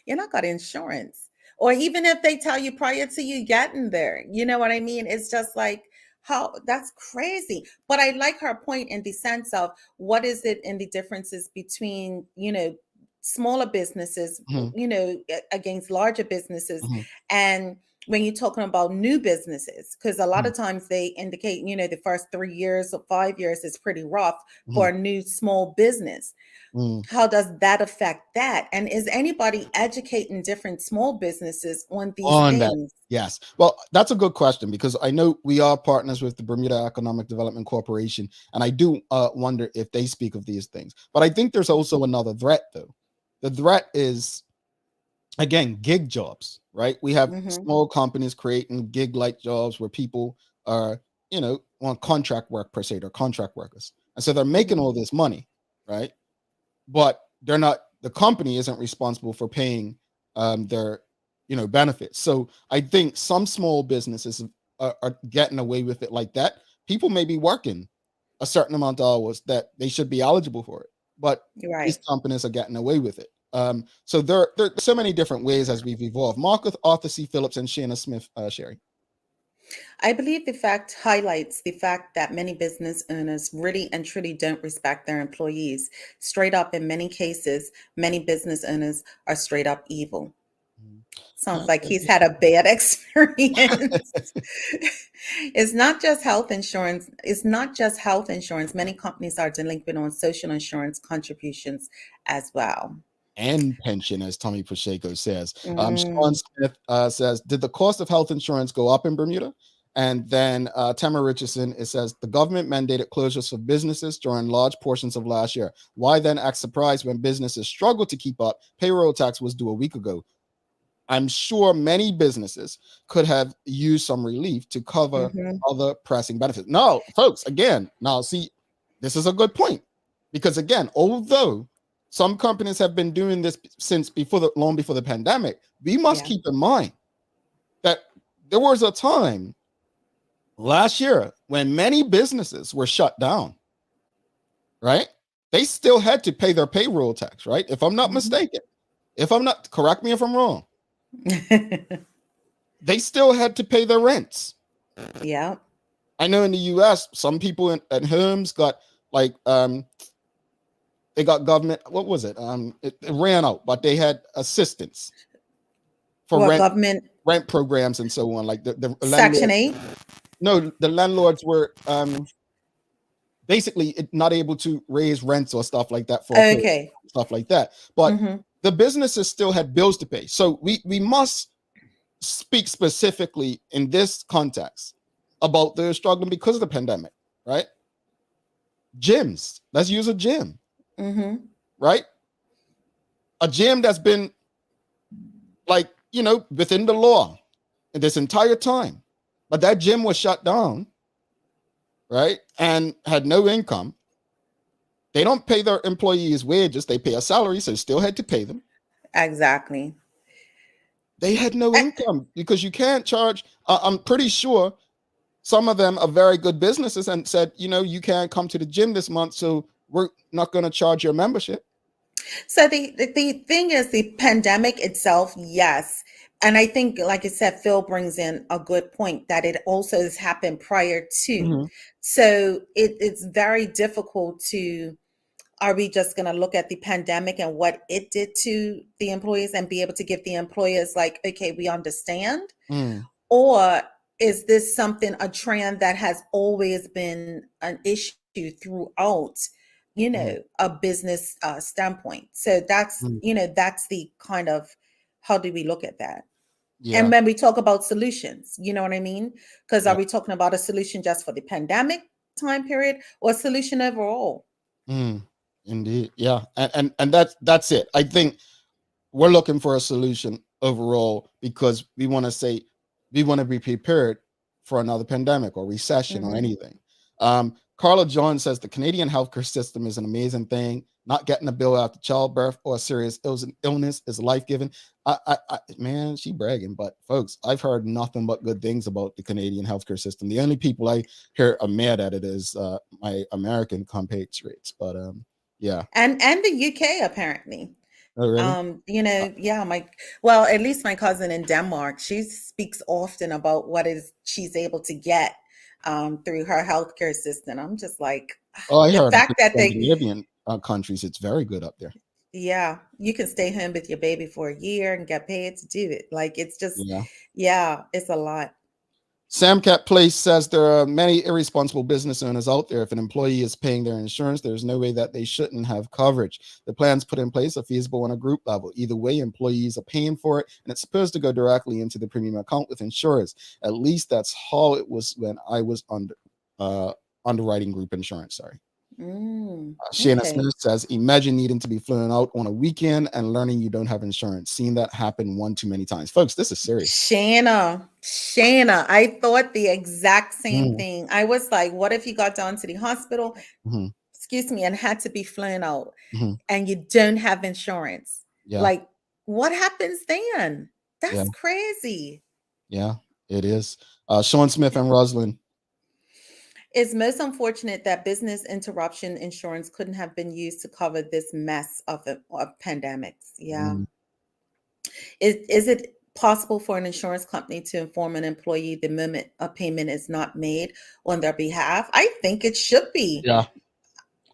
you're not got insurance. Or even if they tell you prior to you getting there, you know what I mean? It's just like, that's crazy. But I like her point in the sense of what is it in the differences between, smaller businesses, against larger businesses. And when you're talking about new businesses, because a lot of times they indicate, the first 3 years or 5 years is pretty rough for a new small business. How does that affect that? And is anybody educating different small businesses on these things? That. Yes. Well, that's a good question, because I know we are partners with the Bermuda Economic Development Corporation, and I do wonder if they speak of these things. But I think there's also another threat, though. The threat is, again, gig jobs, right? We have small companies creating gig-like jobs where people are, on contract work per se, they're contract workers. And so they're making all this money, right? But they're not, the company isn't responsible for paying their, benefits. So I think some small businesses are getting away with it like that. People may be working a certain amount of hours that they should be eligible for it, but these companies are getting away with it. So there are so many different ways as we've evolved. Mark, Arthur C. Phillips, and Shanna Smith, Sherry. I believe the fact highlights the fact that many business owners really and truly don't respect their employees. Straight up, in many cases, many business owners are straight up evil. Sounds like he's had a bad experience. It's not just health insurance. Many companies are delinquent on social insurance contributions as well. And pension, as Tommy Pacheco says. Sean Smith says, did the cost of health insurance go up in Bermuda? And then Tamara Richardson, it says, the government mandated closures for businesses during large portions of last year. Why then act surprised when businesses struggle to keep up? Payroll tax was due a week ago. I'm sure many businesses could have used some relief to cover other pressing benefits. No, folks, again, see, this is a good point. Because again, although some companies have been doing this since long before the pandemic, we must keep in mind there was a time last year when many businesses were shut down, right? They still had to pay their payroll tax, right? If I'm not mistaken, correct me if I'm wrong. They still had to pay their rents. Yeah. I know in the US, some people at homes got like, they got government, what was it? It ran out, but they had assistance for rent programs and so on. Like the Section 8? No, the landlords were basically not able to raise rents or stuff like that for stuff like that. But the businesses still had bills to pay. So we must speak specifically in this context about they're struggling because of the pandemic, right? Gyms. Let's use a gym. Right? A gym that's been like, within the law in this entire time. But that gym was shut down, right? And had no income. They don't pay their employees wages. They pay a salary, so still had to pay them. Exactly. They had no income because you can't charge. I'm pretty sure some of them are very good businesses and said, you can't come to the gym this month, so we're not going to charge your membership. So the thing is, the pandemic itself, yes. And I think, like I said, Phil brings in a good point that it also has happened prior to. So it's very difficult are we just going to look at the pandemic and what it did to the employees and be able to give the employers like, okay, we understand? Or is this a trend that has always been an issue throughout, a business standpoint? So that's, that's the kind of, how do we look at that? Yeah. And when we talk about solutions, you know what I mean? Because are we talking about a solution just for the pandemic time period or a solution overall? Indeed. Yeah. And that's it. I think we're looking for a solution overall because we want to be prepared for another pandemic or recession or anything. Carla John says the Canadian healthcare system is an amazing thing. Not getting a bill after childbirth or a serious illness is life-giving. Man, she bragging, but folks, I've heard nothing but good things about the Canadian healthcare system. The only people I hear are mad at it is my American compatriots. But yeah, and the UK apparently. Oh, really? At least my cousin in Denmark, she speaks often about what she's able to get through her healthcare system. I'm just like, I heard the fact that Scandinavian countries, it's very good up there. Yeah, you can stay home with your baby for a year and get paid to do it. Like it's just, it's a lot. Sam Cat Place says there are many irresponsible business owners out there. If an employee is paying their insurance, there's no way that they shouldn't have coverage. The plans put in place are feasible on a group level. Either way, employees are paying for it, and it's supposed to go directly into the premium account with insurers. At least that's how it was when I was underwriting group insurance. Sorry. Shanna Smith says, imagine needing to be flown out on a weekend and learning you don't have insurance. Seen that happen one too many times. Folks, this is serious. Shanna, I thought the exact same thing. I was like, what if you got down to the hospital, excuse me, and had to be flown out and you don't have insurance? Like, what happens then? That's crazy. Yeah, it is. Sean Smith and Roslyn. It's most unfortunate that business interruption insurance couldn't have been used to cover this mess of pandemics. Yeah. Is it possible for an insurance company to inform an employee the moment a payment is not made on their behalf? I think it should be. Yeah.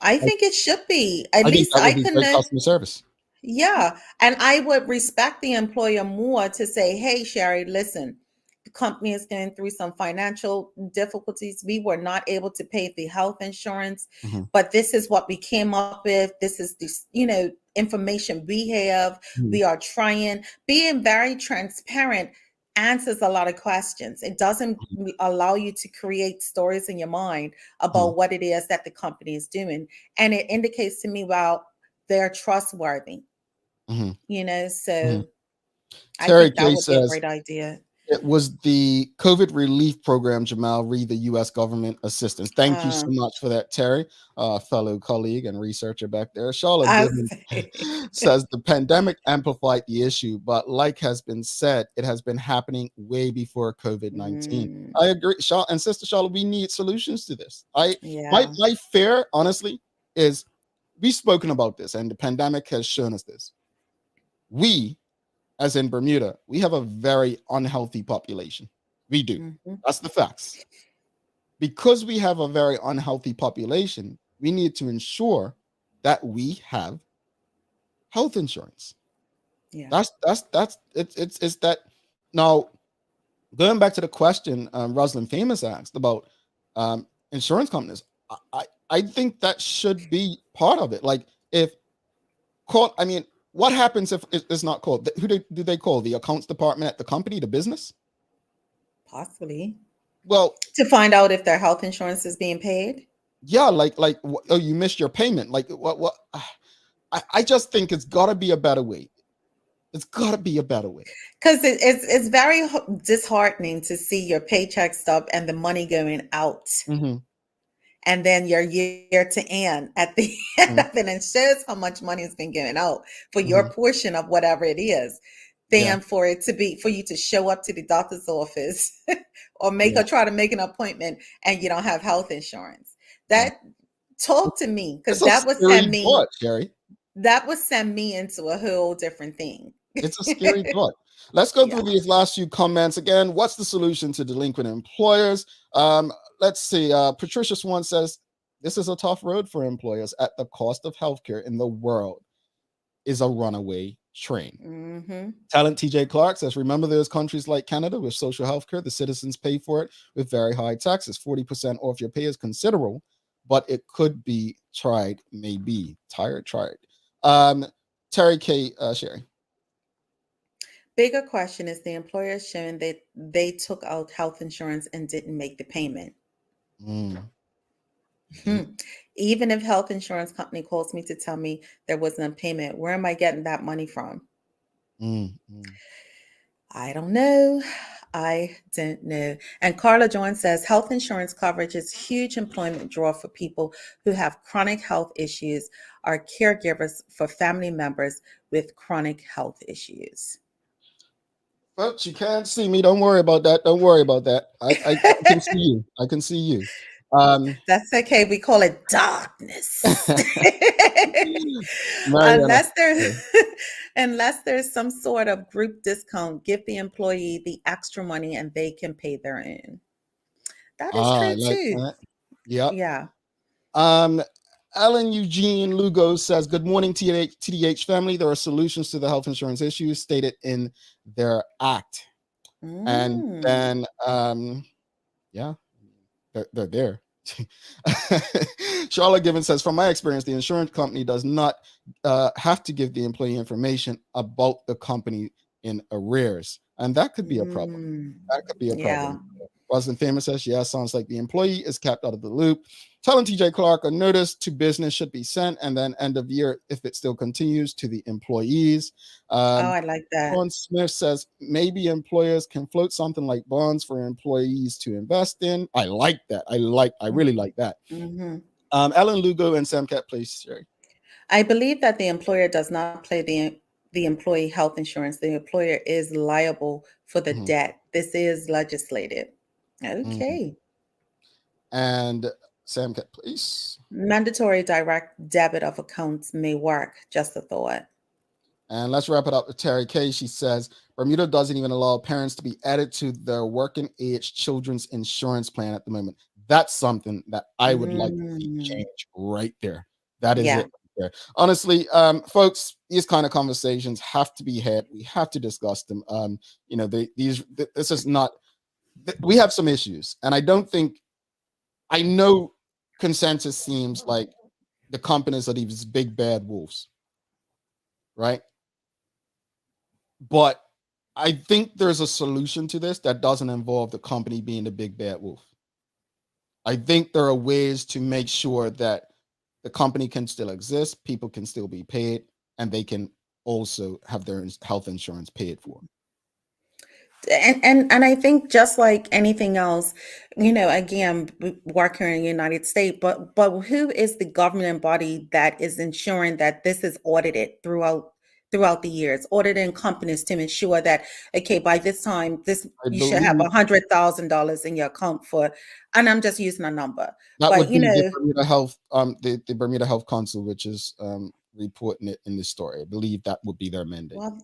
I think it should be. At least I can know customer service. Yeah. And I would respect the employer more to say, hey, Sherry, listen, the company is going through some financial difficulties. We were not able to pay the health insurance, but this is what we came up with. This is the, information we have. We are trying. Being very transparent answers a lot of questions. It doesn't allow you to create stories in your mind about what it is that the company is doing. And it indicates to me, well, they're trustworthy. So I Terry think that would be a great idea. It was the COVID relief program, Jamal, re the U.S. government assistance. Thank you so much for that, Terry, fellow colleague and researcher back there. Charlotte Gibbons says the pandemic amplified the issue, but like has been said, it has been happening way before COVID-19. I agree, Charlotte and Sister Charlotte. We need solutions to this. My fear, honestly, is we've spoken about this, and the pandemic has shown us this. We, as in Bermuda, we have a very unhealthy population. We do. That's the facts. Because we have a very unhealthy population, we need to ensure that we have health insurance. Yeah. That's it's that. Now, going back to the question Rosalind Famous asked about insurance companies, I think that should be part of it. Like what happens if it's not called? Who do they call? The accounts department at the company, the business? Possibly. Well, to find out if their health insurance is being paid. Yeah, oh, you missed your payment. Like what? I just think it's got to be a better way. It's got to be a better way. Because it's very disheartening to see your paycheck stub and the money going out. And then your year to end at the end of it, and shows how much money has been given out for your portion of whatever it is. Then for you to show up to the doctor's office or try to make an appointment and you don't have health insurance. That talk to me, because that would send me thought, Sherry. That would send me into a whole different thing. It's a scary thought. Let's go through these last few comments again. What's the solution to delinquent employers? Let's see. Patricia Swan says, this is a tough road for employers at the cost of healthcare in the world is a runaway train. Talent TJ Clark says, remember there's countries like Canada with social healthcare. The citizens pay for it with very high taxes. 40% off your pay is considerable, but it could be tried, maybe. Tried. Terry K. Sherry. Bigger question is the employer showing that they took out health insurance and didn't make the payment. Even if health insurance company calls me to tell me there wasn't a payment, where am I getting that money from? I don't know. I don't know. And Carla Jones says health insurance coverage is huge employment draw for people who have chronic health issues, are caregivers for family members with chronic health issues. Folks, you can't see me. Don't worry about that. Don't worry about that. I can see you. I can see you. That's okay. We call it darkness. Unless there's some sort of group discount, give the employee the extra money and they can pay their own. That is true too. Yeah. Ellen Eugene Lugo says, good morning, TDH family. There are solutions to the health insurance issues stated in their act. And then, they're there. Charlotte Gibbons says, from my experience, the insurance company does not have to give the employee information about the company in arrears. And that could be a problem. That could be a problem. Wasn't Famous says, sounds like the employee is kept out of the loop. Telling TJ Clark, a notice to business should be sent, and then end of year, if it still continues, to the employees. I like that. Sean Smith says maybe employers can float something like bonds for employees to invest in. I like that. I really like that. Ellen Lugo and Sam Cat, please, Sherry. I believe that the employer does not pay the employee health insurance. The employer is liable for the debt. This is legislated. Okay. And Sam Cat, please. Mandatory direct debit of accounts may work. Just a thought. And let's wrap it up with Terry K. She says, Bermuda doesn't even allow parents to be added to their working age children's insurance plan at the moment. That's something that I would like to see change right there. That is it right there. Honestly, folks, these kind of conversations have to be had. We have to discuss them. This is not, we have some issues. And I know consensus seems like the companies are these big bad wolves, right? But I think there's a solution to this that doesn't involve the company being the big bad wolf. I think there are ways to make sure that the company can still exist, people can still be paid, and they can also have their health insurance paid for. And I think just like anything else, again, working in the United States, but who is the government body that is ensuring that this is audited throughout the years, auditing companies to ensure that, okay, by this time, I you should have believe $100,000 in your account and I'm just using a number, that but would be the Bermuda Health, the Bermuda Health Council, which is reporting it in this story. I believe that would be their mandate. well,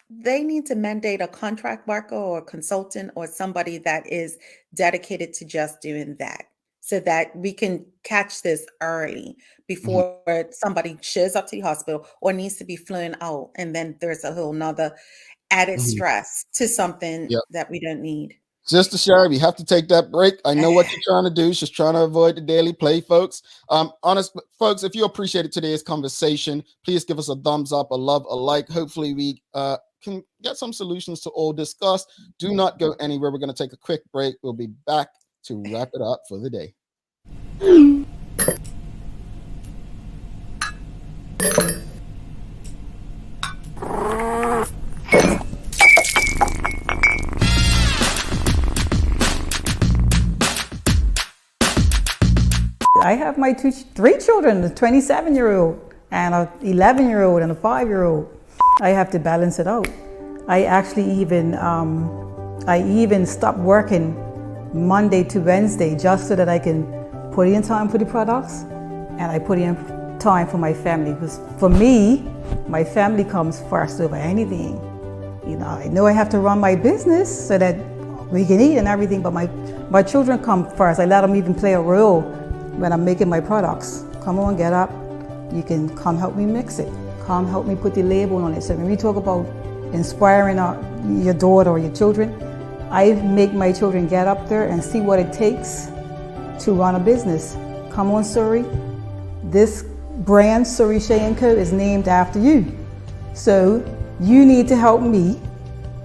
they need to mandate a contract worker or a consultant or somebody that is dedicated to just doing that so that we can catch this early Mhm. before somebody shows up to the hospital or needs to be flown out. And then there's a whole nother added Mhm. stress to something Yep. that we don't need. Sister Sherry, we have to take that break. I know what you're trying to do. Just trying to avoid the daily play, folks. Honest folks, if you appreciated today's conversation, please give us a thumbs up, a love, a like. Hopefully, we can get some solutions to all discussed. Do not go anywhere. We're going to take a quick break. We'll be back to wrap it up for the day. I have my three children, a 27-year-old and a 11-year-old and a 5-year-old. I have to balance it out. I actually even stopped working Monday to Wednesday just so that I can put in time for the products and I put in time for my family. Because for me, my family comes first over anything. I know I have to run my business so that we can eat and everything, but my children come first. I let them even play a role when I'm making my products. Come on, get up. You can come help me mix it. Come help me put the label on it. So when we talk about inspiring your daughter or your children, I make my children get up there and see what it takes to run a business. Come on, Surrey. This brand, Surrey Shea & Co., is named after you. So you need to help me.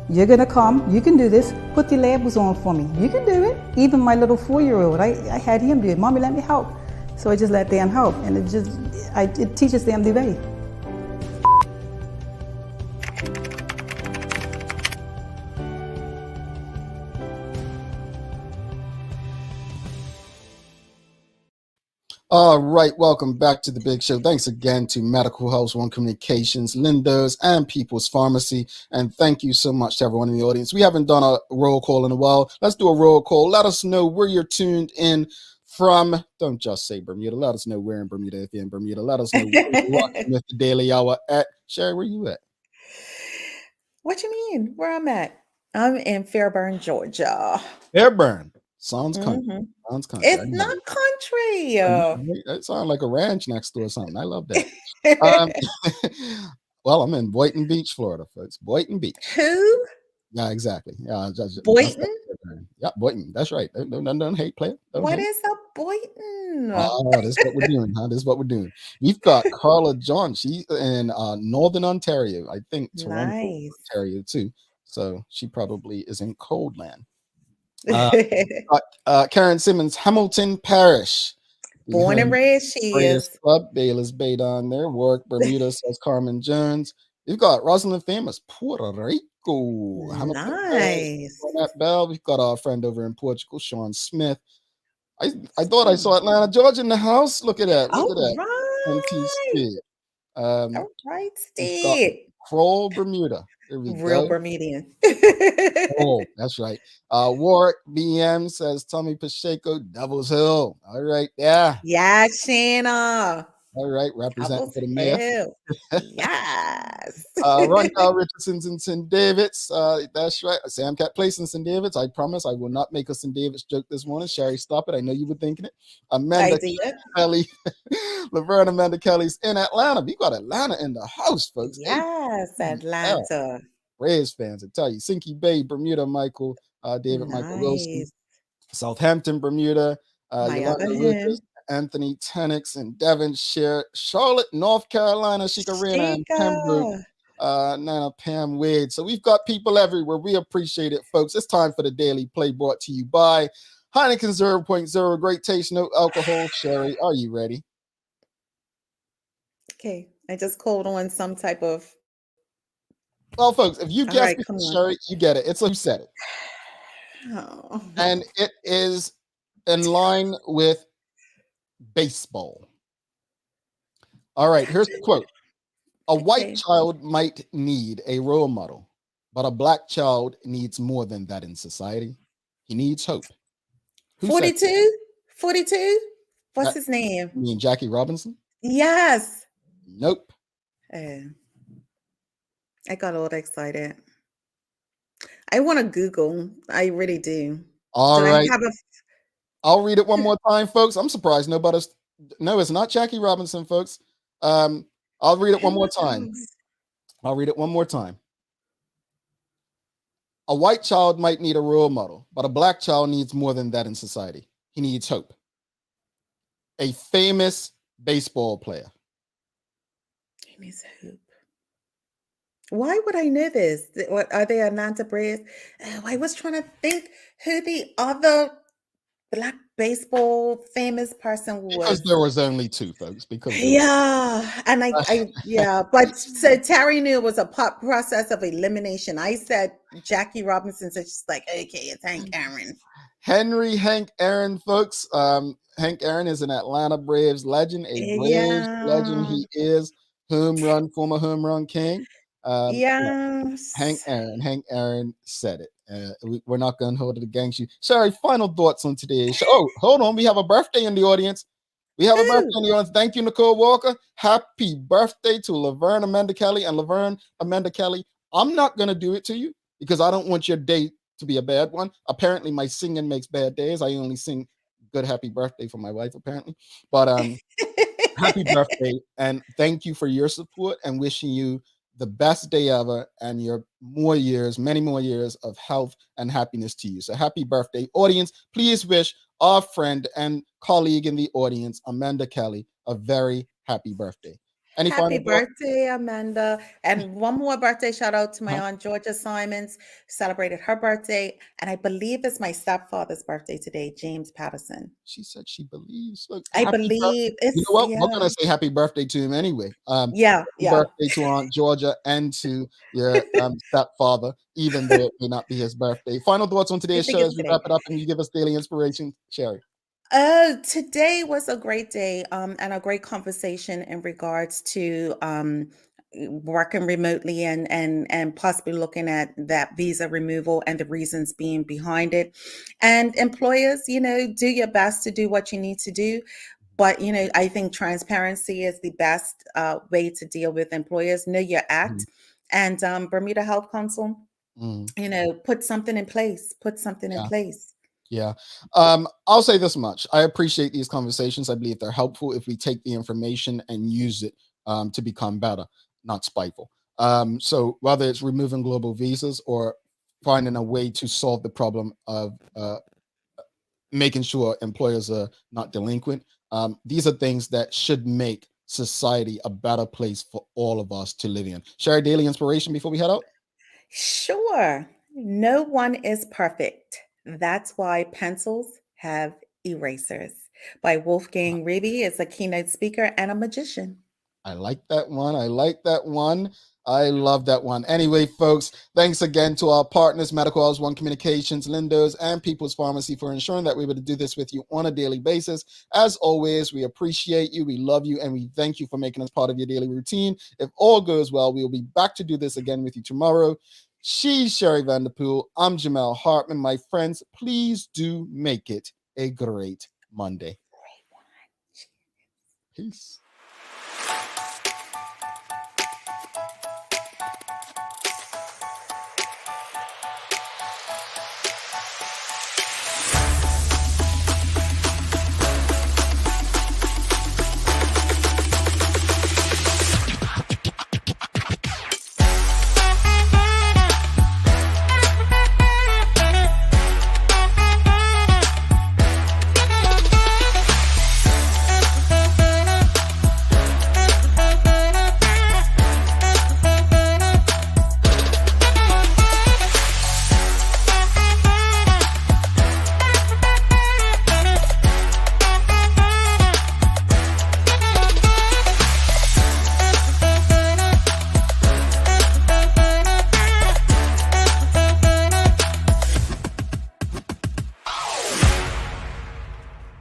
You're gonna come, you can do this, put the labels on for me. You can do it. Even my little 4-year-old, I had him do it. Mommy, let me help. So I just let them help, and it teaches them the way. All right, welcome back to the big show. Thanks again to Medical House One Communications, Lindo's, and People's Pharmacy. And thank you so much to everyone in the audience. We haven't done a roll call in a while. Let's do a roll call. Let us know where you're tuned in from. Don't just say Bermuda. Let us know where in Bermuda. If you're in Bermuda, let us know where you're watching with the Daily Hour at. Sherry, where you at? What you mean? Where I'm at? I'm in Fairburn, Georgia. Fairburn. Sounds country. Sounds country. It's not country. It sounds like a ranch next door or something. I love that. Well, I'm in Boynton Beach, Florida, folks. Boynton Beach. Who? Yeah, exactly. Yeah, Boynton? Yeah, Boynton. That's right. Don't hate, player. What is a Boynton? Oh, this is what we're doing, huh? This is what we're doing. We've got Carla John. She's in Northern Ontario. I think Toronto, Ontario, too. So she probably is in cold land. Karen Simmons, Hamilton Parish. Born and raised, she is. Club, Bayless Bay down there. Warwick, Bermuda, says Carmen Jones. We've got Rosalind Famous, Puerto Rico. Nice. That Bell. We've got our friend over in Portugal, Sean Smith. I thought I saw Atlanta, Georgia in the house. Look at that. Look at that. All right, Steve. Kroll, Bermuda. There we Real go. Bermudian. Oh, that's right. Warwick BM says Tommy Pacheco, Devil's Hill. All right, yeah. Yeah, Shanna. All right, representing for the mayor. Yes. Ron Kyle Richardson's in St. David's. That's right. Sam Cat Place in St. David's. I promise I will not make a St. David's joke this morning. Sherry, stop it. I know you were thinking it. Amanda Kelly, Laverne Amanda Kelly's in Atlanta. We got Atlanta in the house, folks. Yes, Atlanta. Braves fans, I tell you. Sinky Bay, Bermuda, Michael, David Michael Wilson. Southampton, Bermuda. Yolanda Lucas, Anthony Tenix in Devonshire, Charlotte, North Carolina, Shikarina and Pembroke, Nana Pam Wade. So we've got people everywhere. We appreciate it, folks. It's time for the Daily Play brought to you by Heineken 0.0. Great taste, no alcohol. Sherry, are you ready? Okay. I just called on some type of Well, folks, if you All guessed right, it, come on. Sherry, you get it. It's like you said it. Oh. And it is in line with baseball. All right, here's the quote. A white Okay. child might need a role model, but a black child needs more than that in society. He needs hope. Who said 42? 42? What's that? his name? You mean Jackie Robinson? Yes. Nope. Oh, I got all excited. I want to Google. I really do. All Do I right. have a I'll read it one more time, folks. I'm surprised nobody's. No, it's not Jackie Robinson, folks. I'll read it one more time. I'll read it one more time. A white child might need a role model, but a black child needs more than that in society. He needs hope. A famous baseball player. He needs hope. Why would I know this? What are they, Atlanta Braves? Oh, I was trying to think who the other black baseball famous person Because was. there was only two, folks. Because Yeah, and yeah, but so Terry knew it was a process of elimination. I said Jackie Robinson, so she's like, okay, it's Hank Aaron. Hank Aaron, folks. Hank Aaron is an Atlanta Braves legend, a Braves legend. He is former home run king. Yes. Hank Aaron said it. We're not going to hold it against you. Sorry, final thoughts on today's show. Oh, hold on. We have a birthday in the audience. Thank you, Nicole Walker. Happy birthday to Laverne Amanda Kelly. And Laverne Amanda Kelly, I'm not going to do it to you because I don't want your day to be a bad one. Apparently, my singing makes bad days. I only sing good happy birthday for my wife, apparently. But happy birthday. And thank you for your support and wishing you the best day ever and your many more years of health and happiness to you. So happy birthday. Audience, please wish our friend and colleague in the audience, Amanda Kelly, a very happy birthday. Any Happy final thoughts? birthday, Amanda. And one more birthday shout out to my aunt Georgia Simons, celebrated her birthday. And I believe it's my stepfather's birthday today, James Patterson. She said she believes. Look, I believe it's, you know what? We're gonna say happy birthday to him anyway. Yeah. Birthday to Aunt Georgia and to your stepfather, even though it may not be his birthday. Final thoughts on today's show as we wrap it up and you give us daily inspiration, Sherry. Today was a great day and a great conversation in regards to working remotely and possibly looking at that visa removal and the reasons being behind it. And employers, do your best to do what you need to do. But, I think transparency is the best way to deal with employers. Know your act. And Bermuda Health Council, put something in place. In place. Yeah. I'll say this much. I appreciate these conversations. I believe they're helpful if we take the information and use it to become better, not spiteful. So whether it's removing global visas or finding a way to solve the problem of making sure employers are not delinquent, these are things that should make society a better place for all of us to live in. Share daily inspiration before we head out. Sure. No one is perfect. That's why pencils have erasers. By Wolfgang Reeby is a keynote speaker and a magician. I like that one. I love that one. Anyway, folks, thanks again to our partners, Medical House One Communications, Lindo's, and People's Pharmacy for ensuring that we're able to do this with you on a daily basis. As always, we appreciate you, we love you, and we thank you for making us part of your daily routine. If all goes well, we will be back to do this again with you tomorrow. She's Sherry Vanderpool. I'm Jamel Hartman. My friends, please do make it a great Monday. Peace.